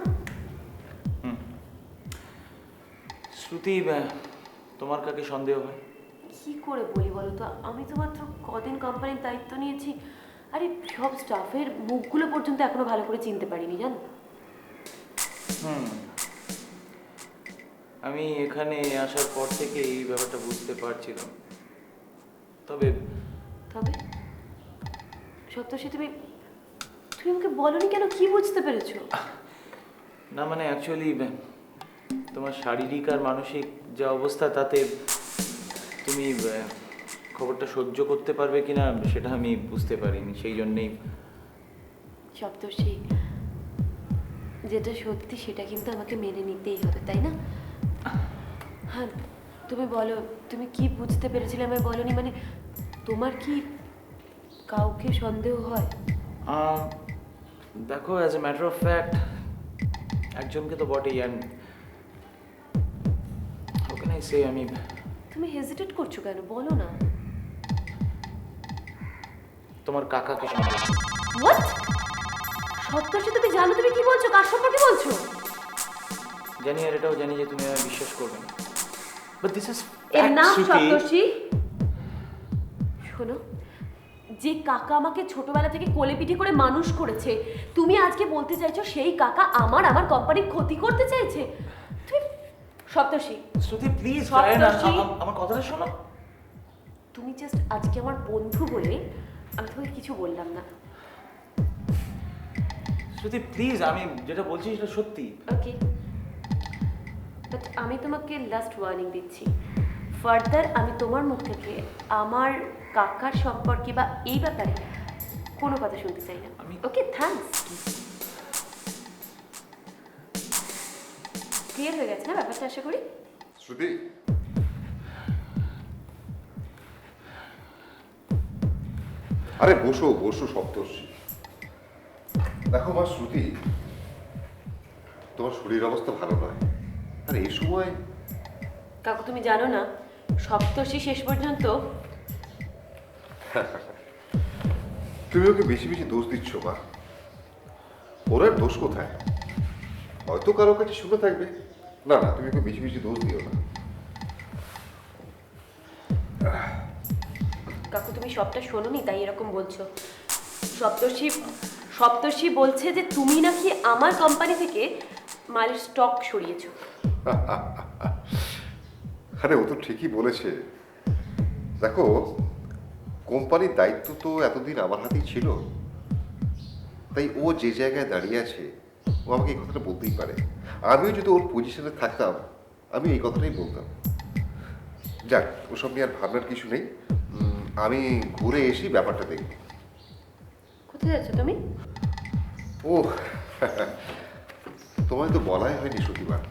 শ্রুতি তোমার কাকে সন্দেহ হয়? কি করে বলি বলো তো, আমি তো মাত্র কদিন কোম্পানির দায়িত্ব নিয়েছি, আরে সব স্টাফের মুখগুলো পর্যন্ত এখনো ভালো করে চিনতে পারিনি জানো। আমি এখানে আসার পর থেকে এই ব্যাপারটা বুঝতে পারছিলাম। তবে তবে সপ্তর্ষি তুমি আমাকে বলনি কেন, কি বুঝতে পেরেছো? না মানে অ্যাকচুয়ালি তোমার শারীরিক আর মানসিক যা অবস্থা তাতে তুমি খবরটা সহ্য করতে পারবে কিনা সেটা আমি বুঝতে পারিনি, সেই জন্যেই। সপ্তর্ষি, যেটা সত্যি সেটা কিন্তু আমাকে মেনে নিতেই হবে, তাই না? হ্যাঁ, তুমি বলো, তুমি কি বুঝতে পেরেছিলে আমায় বলনি? মানে তোমার কি কাউকে সন্দেহ হয়? দেখো, as a matter of fact একজনকে তো বটেই। And how can I say, আমি তুমি হেজিটেট করছো কেন, বলো না। তোমার কাকাকে সন্দেহ। হোয়াট? সপ্তর্ষি, তুমি জানো তুমি কি বলছো, কার সম্পর্কে বলছো? জানি, আর এটাও জানি যে তুমি আমায় বিশ্বাস করবে না, বাট দিস ইজ এর নাম ফ্যাক্ট। সপ্তর্ষি। শোনো, যে কাকা আমাকে ছোটবেলা থেকে কোলে পিঠে করে মানুষ করেছে, তুমি আজকে বলতে চাইছো সেই কাকা আমার কোম্পানির ক্ষতি করতে চাইছে? তুমি সপ্তর্ষি, শ্রুতি প্লিজ, সপ্তর্ষি। আমার কথাটা শোনো। তুমি জাস্ট আজকে আমার বন্ধু বলে আমি তোমাকে কিছু বললাম না। শ্রুতি প্লিজ, আমি যেটা বলছি সেটা সত্যি। ওকে, বাট আমি তোমাকে লাস্ট ওয়ার্নিং দিচ্ছি, ফার্দার আমি তোমার মুখ থেকে আমার কাকার সম্পর্কে বা এই ব্যাপারে কোনো কথা শুনতে চাই না। ওকে, থ্যাঙ্কস। ক্লিয়ার হয়ে গেছে না ব্যাপারটা, আশা করি? শ্রুতি, আরে বসো বসো সপ্তর্ষি। দেখো মা শ্রুতি, তোমার শরীর অবস্থা ভালো নয়, আর এই সময় কাকু তুমি জানো না, সপ্তর্ষি শেষ পর্যন্ত তুমি ওকে বেশি বেশি দোষ দিচ্ছ মা। ওর আর দোষ কোথায়? হয়তো কারো কাছে শুনে থাকবে। না না, তুমি ওকে বেশি বেশি দোষ দিও না। কাকু তুমি সবটা শোনোনি তাই এরকম বলছো। সপ্তর্ষি বলছে যে তুমি নাকি আমার কোম্পানি থেকে মালের স্টক সরিয়েছো। আরে ও তো ঠিকই বলেছে। দেখো, কোম্পানির দায়িত্ব তো এতদিন আমার হাতেই ছিল, তাই ও যে জায়গায় দাঁড়িয়ে আছে ও আমাকে এই কথাটা বলতেই পারে। আমিও যদি ওর পজিশনে থাকতাম আমি এই কথাটাই বলতাম। যাক, ওসব নিয়ে আর ভাবনার কিছু নেই। আমি ঘুরে এসে ব্যাপারটা দেখব। কোথায় যাচ্ছ তুমি? ও তোমায় তো বলাই হয়নি শনিবার,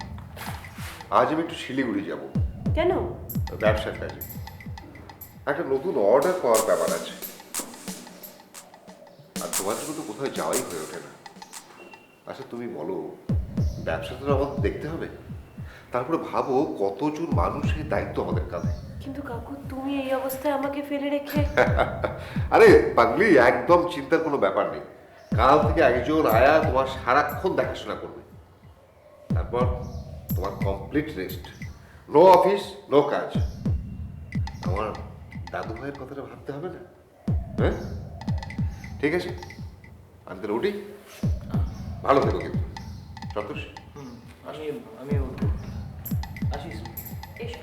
আজ আমি একটু শিলিগুড়ি যাব। কেন? ব্যবসার কাজে একটা নতুন অর্ডার পাওয়ার ব্যাপার আছে, আর তোমার জন্য তো কোথাও যাওয়াই হয়ে ওঠে না। আচ্ছা তুমি বলো, ব্যবসা তো আমাদের দেখতে হবে, তারপরে ভাবো কতজন মানুষের দায়িত্ব আমাদের কাঁধে। কিন্তু কাকু তুমি এই অবস্থায় আমাকে ফেলে রেখে। আরে পাগলি, একদম চিন্তার কোনো ব্যাপার নেই। কাল থেকে একজন আয়া তোমার সারাক্ষণ দেখাশোনা করবে, তারপর তোমার complete rest, no office no কাজ। আমার দাদু ভাইয়ের কথাটা ভাবতে হবে না? হ্যাঁ, ঠিক আছে, আমি তাহলে উঠি। ভালো থেকো কিন্তু সন্তোষ। আমি আসিস। এসো।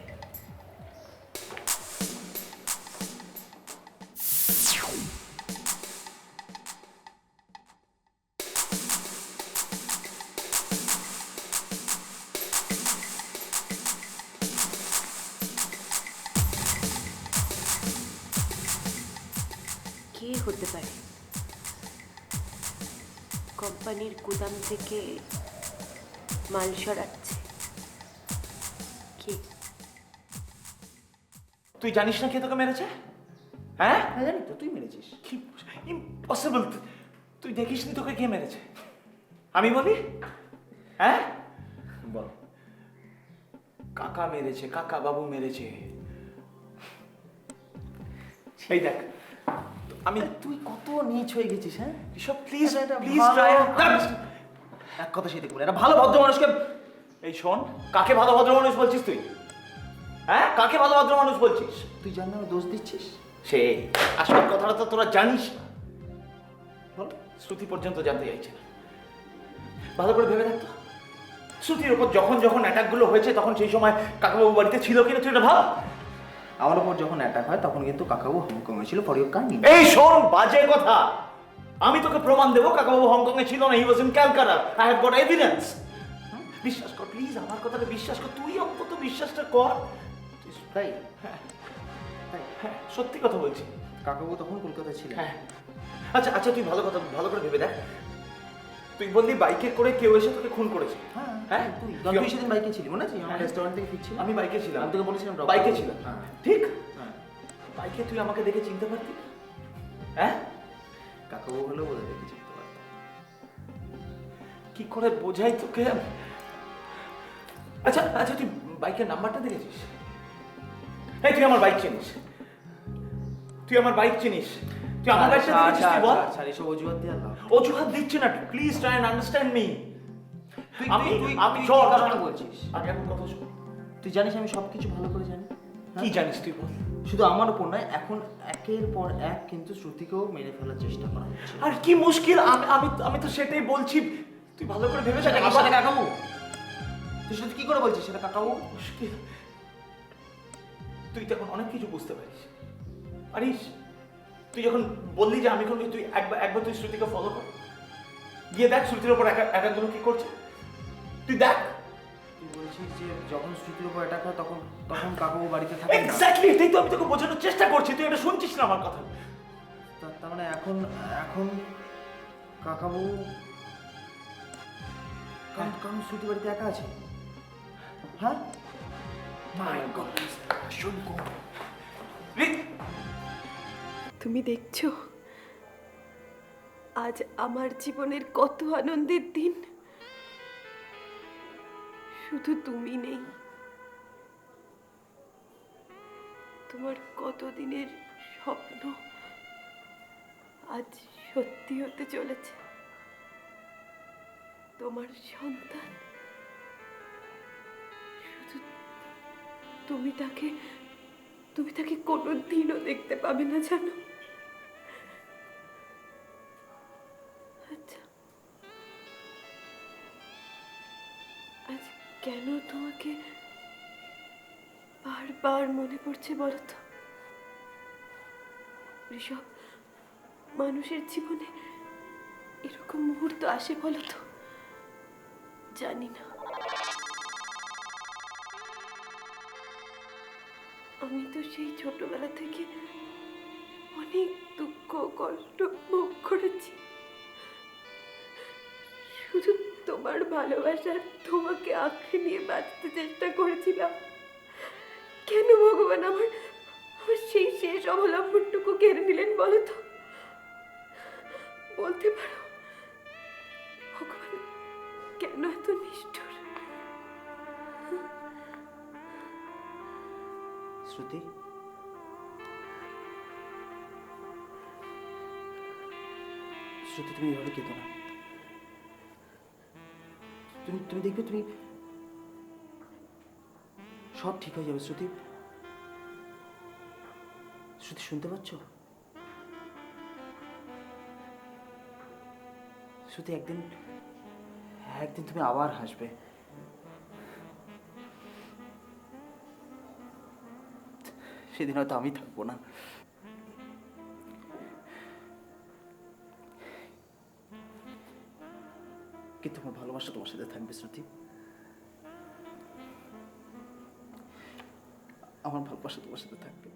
কে হতে পারে কোম্পানির গুদাম থেকে মাল সরাচ্ছে? কে? তুই জানিস না কে তোকে মেরেছে? হ্যাঁ জানি তো, তুই মেরেছিস। কি ইম্পসিবল! তুই দেখিসনি তোকে কে মেরেছে? আমি বলি, হ্যাঁ বল। কাকা মেরেছে, কাকা বাবু মেরেছে। সেই দেখ, আমি তুই কত নিচ হয়ে গেছিস, হ্যাঁ? এসব প্লিজ এটা প্লিজ ভালো- ট্রাই। এক কথা সেটা বলে, একটা ভালো ভদ্র মানুষকে। এই শোন, কাকে ভালো ভদ্র মানুষ বলছিস তুই? হ্যাঁ, কাকে ভালো ভদ্র মানুষ বলছিস? তুই জান না দোষ দিচ্ছিস? সে আসল কথাটা তো তোরা জানিস না। বল, শ্রুতি পর্যন্ত জানতে চাইছে না। ভালো করে ভেবে দেখতো, শ্রুতির ওপর যখন যখন অ্যাটাকগুলো হয়েছে তখন সেই সময় কাকাবাবু বাড়িতে ছিল কিনা তুই এটা ভাব। আমার উপর যখন অ্যাটাক হয় তখন কিন্তু কাকাবু হংকংয়ে ছিল ফর ইউর কাহিনী। এই শোন, বাজে কথা। আমি তোকে প্রমাণ দেবো কাকাবাবু হংকং এ ছিল না, he was in Calcutta. I have got evidence. বিশ্বাস কর প্লিজ, আমার কথাটা বিশ্বাস কর। তুই অন্তত বিশ্বাসটা কর। তাই হ্যাঁ, হ্যাঁ, সত্যি কথা বলছি। কাকাবু তখন কলকাতায় ছিলেন। হ্যাঁ, আচ্ছা আচ্ছা, তুই ভালো করে ভেবে দেখ। তুই বললি বাইকে করে কেউ এসে তোকে খুন করেছে। হ্যাঁ, তুই সেদিন বাইকে ছিলি মনে আছে? আমার রেস্টুরেন্ট থেকে ফিরছিলাম, আমি বাইকে ছিলাম। আমি তোকে বলেছিলাম drop বাইকে করতে। ছিলাম। হ্যাঁ। ঠিক, হ্যাঁ। বাইকে তুই আমাকে দেখে চিনতে পারতি? হ্যাঁ, কাকাবু হলেও বলে দেখেছি তো। কি করে বোঝাই তোকে? আচ্ছা আচ্ছা, তুই বাইকের নাম্বারটা দেখেছিস? এই তুই আমার বাইক চিনিস? তুই আমার বাইক চিনিস? তুই আমার বাইকটা দেখেছিস? তুই বল। আচ্ছা, এসব অজুহাত দিয়ে আল্লাহ। অজুহাত দিচ্ছি না, please try and understand me. আমি কি শোন, কারণে বলছিস? আগে আমার কথা শোন। তুই জানিস আমি সবকিছু ভালো করে জানি। কি জানিস তুই বল? শুধু আমার উপর নয়, এখন একের পর এক কিন্তু শ্রুতিকেও মেরে ফেলার চেষ্টা করা হচ্ছে। আর কি মুশকিল, আমি তো সেটাই বলছি। তুই ভালো করে ভেবে সেটা দেখ। কি? আবার সেটা কাকাবু? তুই শুধু কি করে বলছিস সেটা কাকাবু? মুশকিল। তুই তো এখন অনেক কিছু বুঝতে পারিস। তুই যখন বললি যে আমি এখন, তুই একবার তুই শ্রুতিকে ফলো কর, গিয়ে দেখ শ্রুতির ওপর একাগুলো কি করছে। তুই দেখ। তুই বলছিস যে যখন শ্রুতির উপর অ্যাটাক হয় তখন কাকাবু বাড়িতে থাকে না? এক্স্যাক্টলি, এটাই তো আমি তোকে বোঝানোর চেষ্টা করছি। তুই এটা শুনছিস না আমার কথা? তার মানে এখন কাকাবু কারণ শ্রুতি বাড়িতে একা আছে। হ্যাঁ, মাই গড, শুন কো। তুমি দেখছো আজ আমার জীবনের কত আনন্দের দিন। শুধু তুমি নেই, তোমার কত দিনের স্বপ্ন আজ সত্যি হতে চলেছে। তোমার সন্তান, শুধু তুমি তাকে কোনোদিনও দেখতে পাবে না, জানো? আচ্ছা, আজ কেন তোমাকে বারবার মনে পড়ছে বলো তো? ঋষভ, মানুষের জীবনে এরকম মুহূর্ত আসে বলো তো? জানি না। আমি তো সেই ছোটবেলা থেকে অনেক দুঃখ কষ্ট ভোগ করেছি। শুধু তোমার ভালোবাসার তোমাকে আঁকড়ে নিয়ে বাঁচতে চেষ্টা করেছিলাম। কেন ভগবান আমার সেই শেষ অবলম্বনটুকু কেড়ে নিলেন বলো তো? বলতে পারো ভগবান কেন এত নিষ্ঠুর? শ্রুতি, তুমি এভাবে কেঁদো না। তুমি দেখবে, তুমি সব ঠিক হয়ে যাবে। শ্রুতি, শুনতে পাচ্ছ? শ্রুতি, একদিন তুমি আবার হাসবে। সেদিন হয়তো আমি থাকবো না, কিন্তু আমার ভালোবাসা তোমার সাথে থাকবে শ্রুতি। আমার ভালোবাসা তোমার সাথে থাকবে।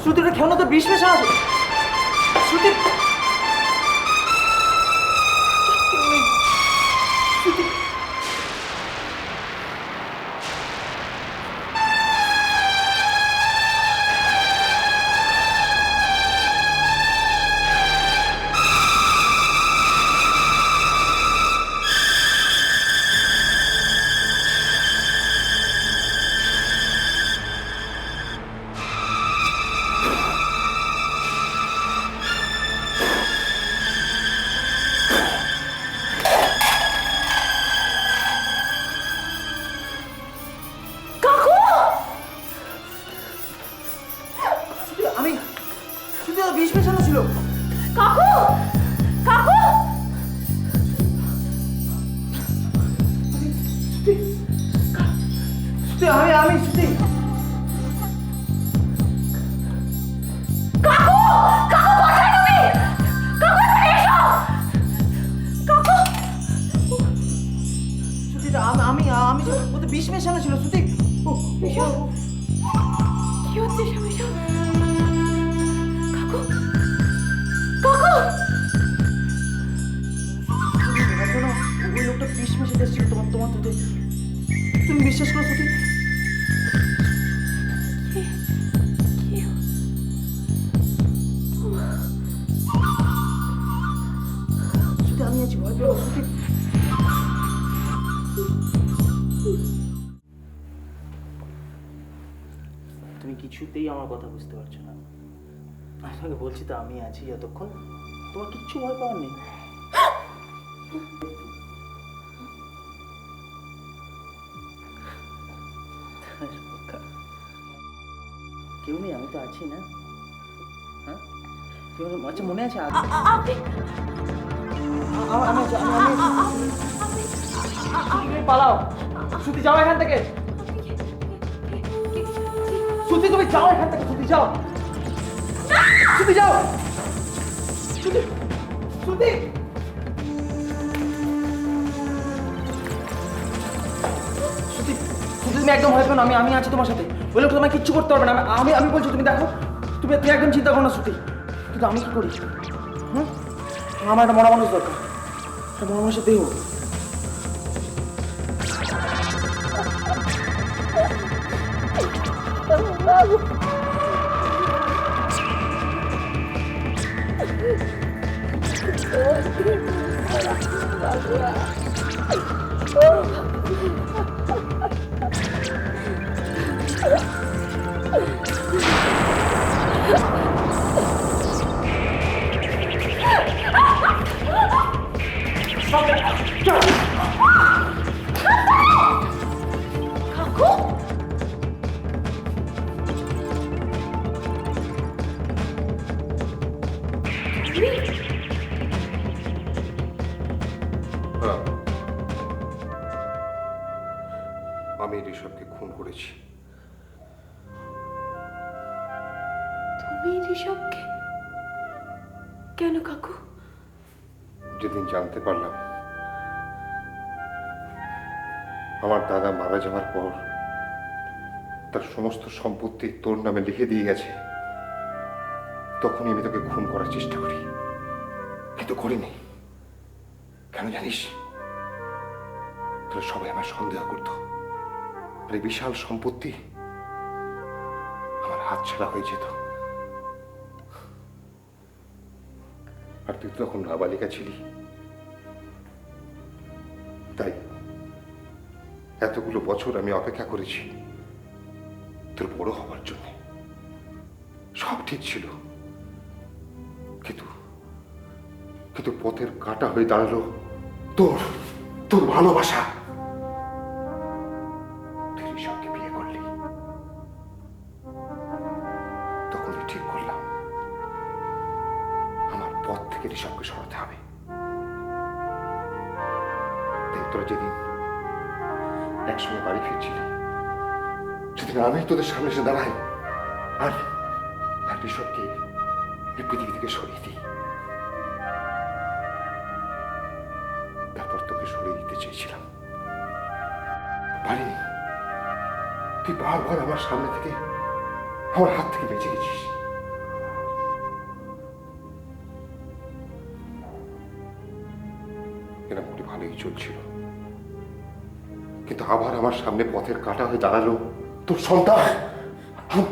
শ্রুতিটা খেও না তো, বিষ মেশানো আছে। শ্রুতি আমি শ্রুতি বিষ মেশানো ছিল। কাকু কাকু শ্রুতি আমি শ্রুতি শ্রুতি আমি ওতে বিষ মেশানো ছিল শ্রুতি। কি হচ্ছে সব এসব? কাকু কাকু ওই লোকটা বিষ মেশাতে এসেছিল তোমার দুধে। তুমি বিশ্বাস করো শ্রুতি? শ্রুতি আমি আছি, ভয় পেও না, শ্রুতি। তুমি কিছুতেই আমার কথা বুঝতে পারছো না। আপনাকে বলছি তো আমি আছি যতক্ষণ, তোমার কিচ্ছু ভয় পাওয়ার নেই। কেউ নেই, আমি তো আছি না। হ্যাঁ কেউ নেই, আচ্ছা মনে আছে? আমি আছি, আমি আছি। পালাও শ্রুতি, যাও এখান থেকে। শ্রুতি তুমি যাও এখান থেকে, শ্রুতি যাও, শ্রুতি যাও, শ্রুতি শ্রুতি শ্রুতি তুমি একদম ভয় পেও না, আমি আছি তোমার সাথে। ওই লোক তোমায় কিচ্ছু করতে পারবে না। আমি বলছি, তুমি দেখো, তুমি একদম চিন্তা করো না শ্রুতি। কিন্তু আমি কি করি? আমার একটা মরা মানুষ দরকার, একটা মরা মানুষের দেহ। হ্যাঁ, আমি ঋষভকে খুন করেছি। তুমি ঋষভকে? কেন কাকু? যেদিন জানতে পারলাম আমার দাদা মারা যাওয়ার পর তার সমস্ত সম্পত্তি তোর নামে লিখে দিয়ে গেছে, তখনই আমি তোকে খুন করার চেষ্টা করি, কিন্তু করিনি। কেন জানিস? তাহলে সবাই আমার সন্দেহ করতো, আর এই বিশাল সম্পত্তি আমার হাত ছাড়া হয়ে যেত। আর তুই তখন নাবালিকা ছিলি, তাই এতগুলো বছর আমি অপেক্ষা করেছি তোর বড় হওয়ার জন্য। সব ঠিক ছিল, কিন্তু কিন্তু পথের কাঁটা হয়ে দাঁড়ালো তোর তোর ভালোবাসা। তুই ঋষভকে বিয়ে করলি, তখনই ঠিক করলাম আমার পথ থেকে ঋষভকে সরাতে হবে। তাই তোরা যেদিন একসঙ্গে বাড়ি ফিরছিলি, সেদিন আমি তোদের সামনে এসে দাঁড়াই আর ঋষভকে এই পৃথিবী থেকে সরিয়ে দিই। তারপর তোকে সরিয়ে দিতে চেয়েছিলাম, পারিনি। তুই বারবার আমার সামনে থেকে, আমার হাত থেকে বেঁচে গেছিস। চলছিল, কিন্তু আবার আমার সামনে পথের কাঁটা হয়ে দাঁড়ালো তোর সন্তান,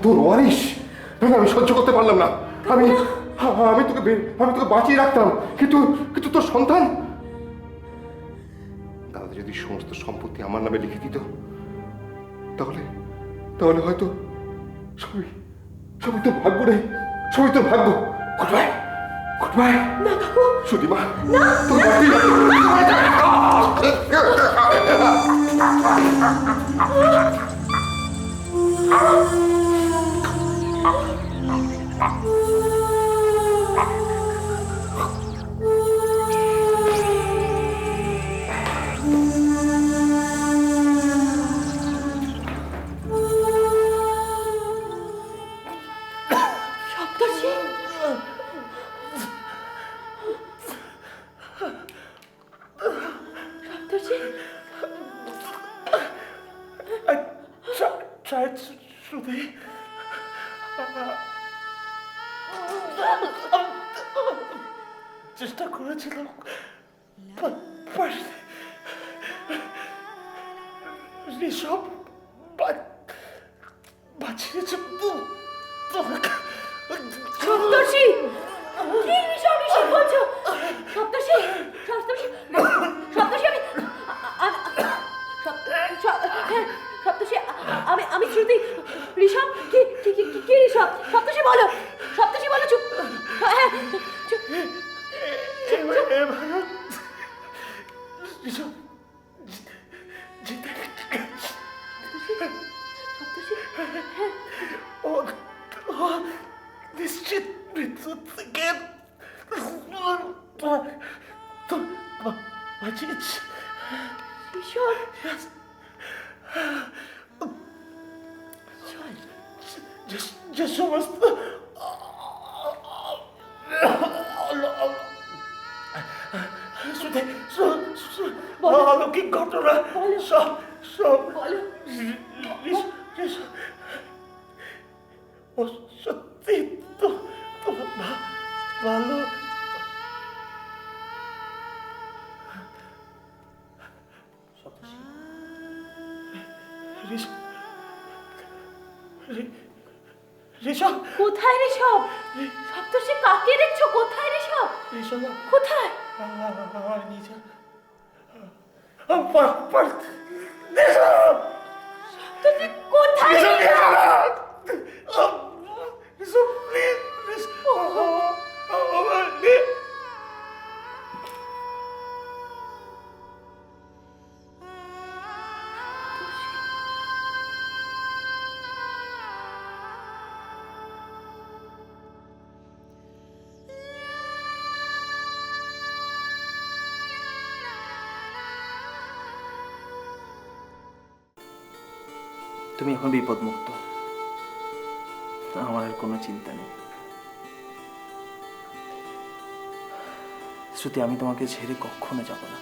তোর ওয়ারিশ। আমি সহ্য করতে পারলাম না। আমি তোকে বাঁচিয়ে রাখতাম, কিন্তু কিন্তু তোর সন্তান। দাদা যদি সমস্ত সম্পত্তি আমার নামে লিখে দিত, তাহলে তাহলে হয়তো সবই সবই তোর ভাগ্য নেই, সবই তোর ভাগ্য। Good bye, good bye. না কাকু, সুদিমা, তোর বাড়ি সপ্তর্ষি, সপ্তর্ষি, শ্রুতি, চেষ্টা করেছিলাম ঋষভ বাঁচিয়েছে সপ্তর্ষি, কি ঋষভ ঋষভ বলছো? সপ্তর্ষি, সপ্তর্ষি, সপ্তর্ষি, সপ্তর্ষি, আমি শ্রুতি। ঋষভ, কি কি কি কি ঋষভ? সপ্তর্ষি বলো, সপ্তর্ষি বলো। চুপ, হ্যাঁ চুপ। ঋষভ জিতে নিশ্চিত মৃত্যু থেকে বাঁচিয়েছি। ঋষভ, যে সমস্ত অলৌকিক ঘটনা সব সব ও সত্যি তো ভালো। ঋষভ, কোথায় ঋষভ? সপ্তর্ষি, কাকে দেখছো? কোথায় ঋষভ? ঋষভ কোথায়? আমার নিজের সপ্তর্ষি, কোথায়? তুমি এখন বিপদমুক্ত, আমার আর কোনো চিন্তা নেই। শ্রুতি, আমি তোমাকে ছেড়ে কখনো যাব না।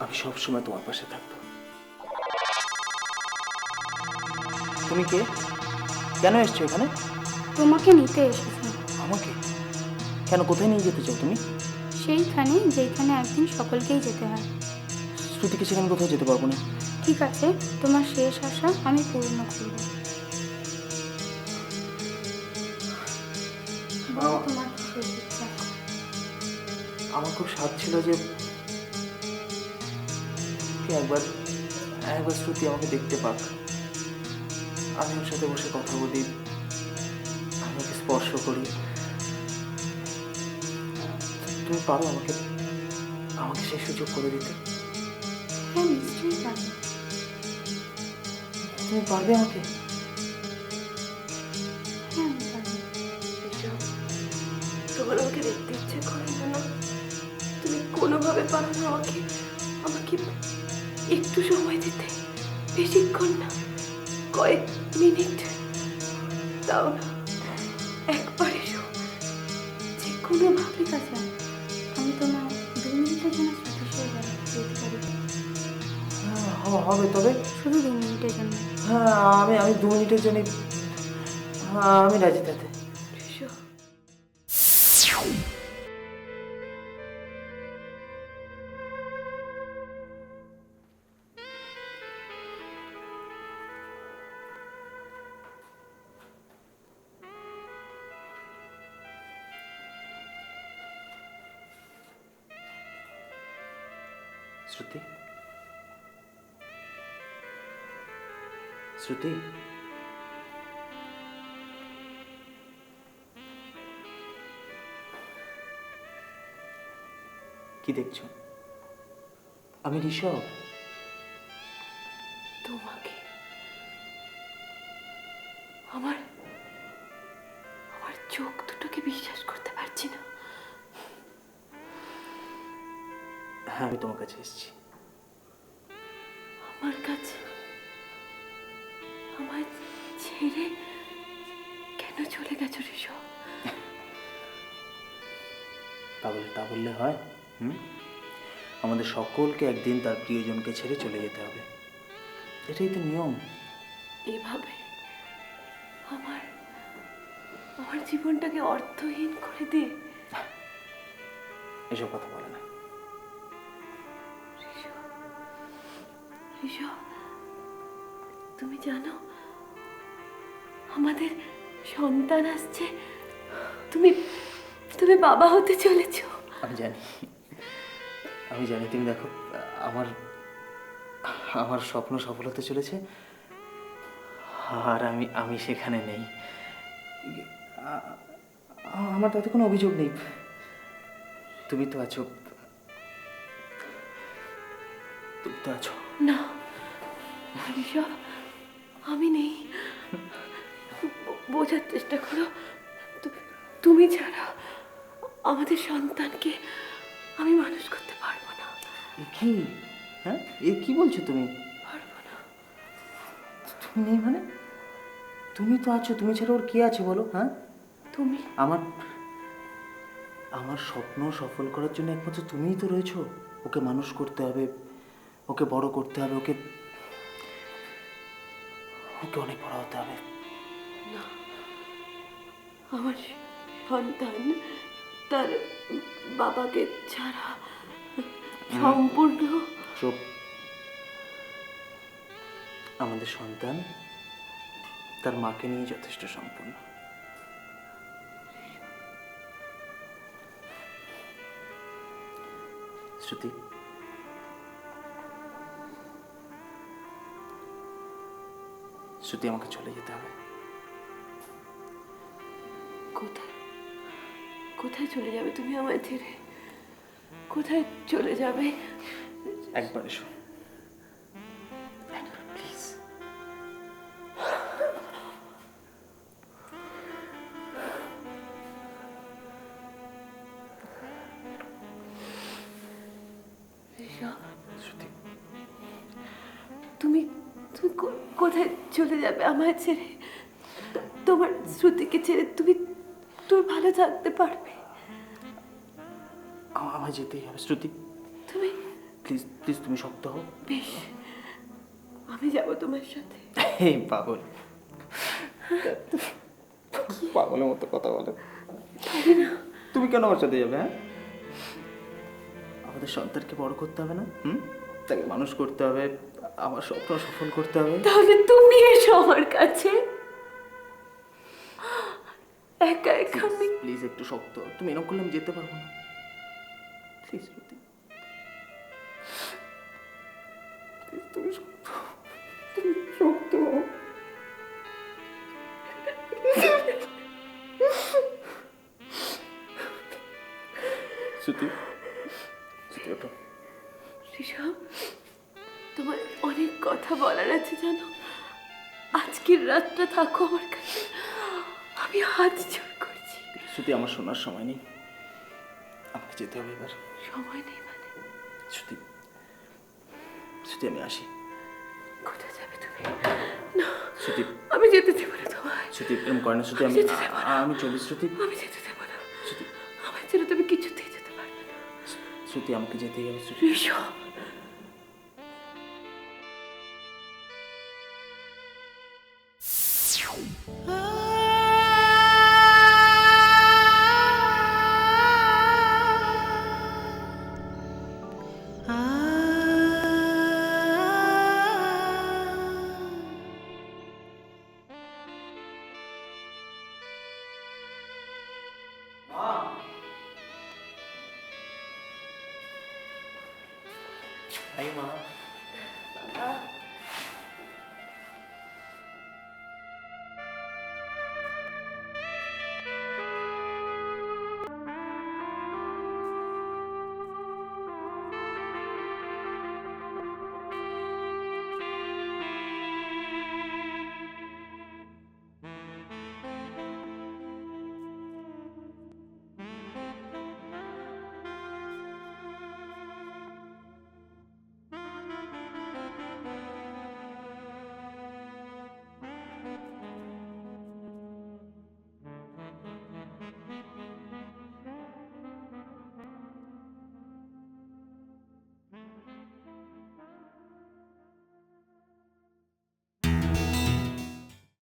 আমি সবসময় তোমার পাশে থাকবো। তুমি কে? কেন এসছো এখানে? তোমাকে নিতে এসেছি। আমাকে? কেন, কোথায় নিয়ে যেতে চাও তুমি? সেইখানে যেখানে একদিন সকলকেই যেতে হয়। শ্রুতিকে সেখানে কোথাও যেতে পারবো না। ঠিক আছে, তোমার শেষ আশা আমি পূর্ণ করব। বলো তোমার কি শেষ ইচ্ছা? আমার খুব স্বাদ ছিল যে একবার শ্রুতি আমাকে দেখতে পাক, আমি ওর সাথে বসে কথা বলি, আমি ওকে স্পর্শ করি। তুমি পারো আমাকে সেই সুযোগ করে দিতে? হ্যাঁ, নিশ্চয়ই পারবো। তুমি পারবে আমাকে? হ্যাঁ, আমি পারবো। তোমার আমাকে দেখতে ইচ্ছে করে না? তুমি কোনোভাবে পারো না আমাকে একটু সময় দিতে? বেশিক্ষণ না, কয়েক মিনিট তাও না, একবার এসো, যে কোনোভাবে। ঠিক আছে, আমি তোমার 2 মিনিটের জন্য শ্রুতির যেতে পারি। হবে, তবে শুধু 2 মিনিটের জন্য। হ্যাঁ, আমি 2 মিনিটের জন্য আমি রাজি তাতে। এসো। শ্রুতি, শ্রুতি, কি দেখছো? আমি ঋষভ। তোমাকে আমার আমার চোখ দুটোকে বিশ্বাস করতে পারছি না। হ্যাঁ, আমি তোমার কাছে এসেছি। আমার কাছে আমায় ছেড়ে কেন চলে গেছো ঋষভ? পাগল তা বললে হয়? আমাদের সকলকে একদিন তার প্রিয়জনকে ছেড়ে চলে যেতে হবে, এটাই তো নিয়ম। এভাবে আমার আমার জীবনটাকে অর্থহীন করে দিয়ে এসব কথা বলে না। ঋষভ, তুমি জানো আমাদের সন্তান আসছে। তুমি তুমি বাবা হতে চলেছো। আমি জানি, আমি জানি। তুমি দেখো, আমার আমার স্বপ্ন সফল হতে চলেছে, আর আমি সেখানে নেই। আমার তাতে কোনো অভিযোগ নেই। তুমি তো আছো, তুমি তো আছো। না ঋষভ, আমি নেই। বোঝার চেষ্টা করো। তুমি ছাড়া আমাদের সন্তানকে আমি মানুষ করতে পারবো না। এ কি? হ্যাঁ, এ কি বলছো তুমি? পারবো না। তুমি নেই মানে? তুমি তো আছো, তুমি ছাড়া ওর কে আছে বলো? হ্যাঁ, তুমি আমার স্বপ্ন সফল করার জন্য একমাত্র তুমিই তো রয়েছো। ওকে মানুষ করতে হবে, ওকে বড় করতে হবে, ওকে অনেক বড় হতে হবে। না, আমার সন্তান তার বাবাকে ছাড়া সম্পূর্ণ। চুপ। আমাদের সন্তান তার মাকে নিয়ে যথেষ্ট সম্পূর্ণ। শ্রুতি, শ্রুতি, আমাকে চলে যেতে হবে। কোথায় কোথায় চলে যাবে তুমি আমায় ছেড়ে? কোথায় চলে যাবে? একবার এসো, একবার প্লিজ। শ্রুতি, তুমি তুমি কোথায় চলে যাবে আমায় ছেড়ে? তোমার শ্রুতিকে ছেড়ে তুমি তুমি ভালো থাকতে পারবে? আমায় যেতেই হবে শ্রুতি। তুমি প্লিজ প্লিজ, তুমি শক্ত হও। বেশ, আমি যাব তোমার সাথে। এই পাগল, পাগলের মতো কথা বলে। তুমি কেন আমার সাথে যাবে? হ্যাঁ, আমাদের সন্তানকে বড় করতে হবে না? তাকে মানুষ করতে হবে, আমার স্বপ্ন সফল করতে হবে। তাহলে তুমি এসো আমার কাছে। একা একা আমি প্লিজ একটু শক্ত হও। তুমি এরকম করলে আমি যেতে পারবো না। প্লিজ শ্রুতি, তুমি শক্ত হও। তুমি শক্ত হও। শ্রুতি, শ্রুতি, ওঠো। ঋষভ, তোমার অনেক কথা বলার আছে জানো। আজকের রাতটা থাকো আমার কাছে, আমি হাত জোড় করছি। শ্রুতি, আমার শোনার সময় নেই, আমাকে যেতে হবে এবার। সময় নেই মানে? শ্রুতি, শ্রুতি, আমি আসি। কোথায় যাবে তুমি? না, শ্রুতি, আমি যেতে দেবো না তোমায়। শ্রুতি, এরকম করে না শ্রুতি। আমি চলি শ্রুতি। আমি যেতে দেবো না। শ্রুতি, আমার ছেড়ে তুমি কিছুতেই যেতে পারবে না। শ্রুতি, আমাকে যেতেই হবে শ্রুতি। ঋষভ, হাই মা। বাবা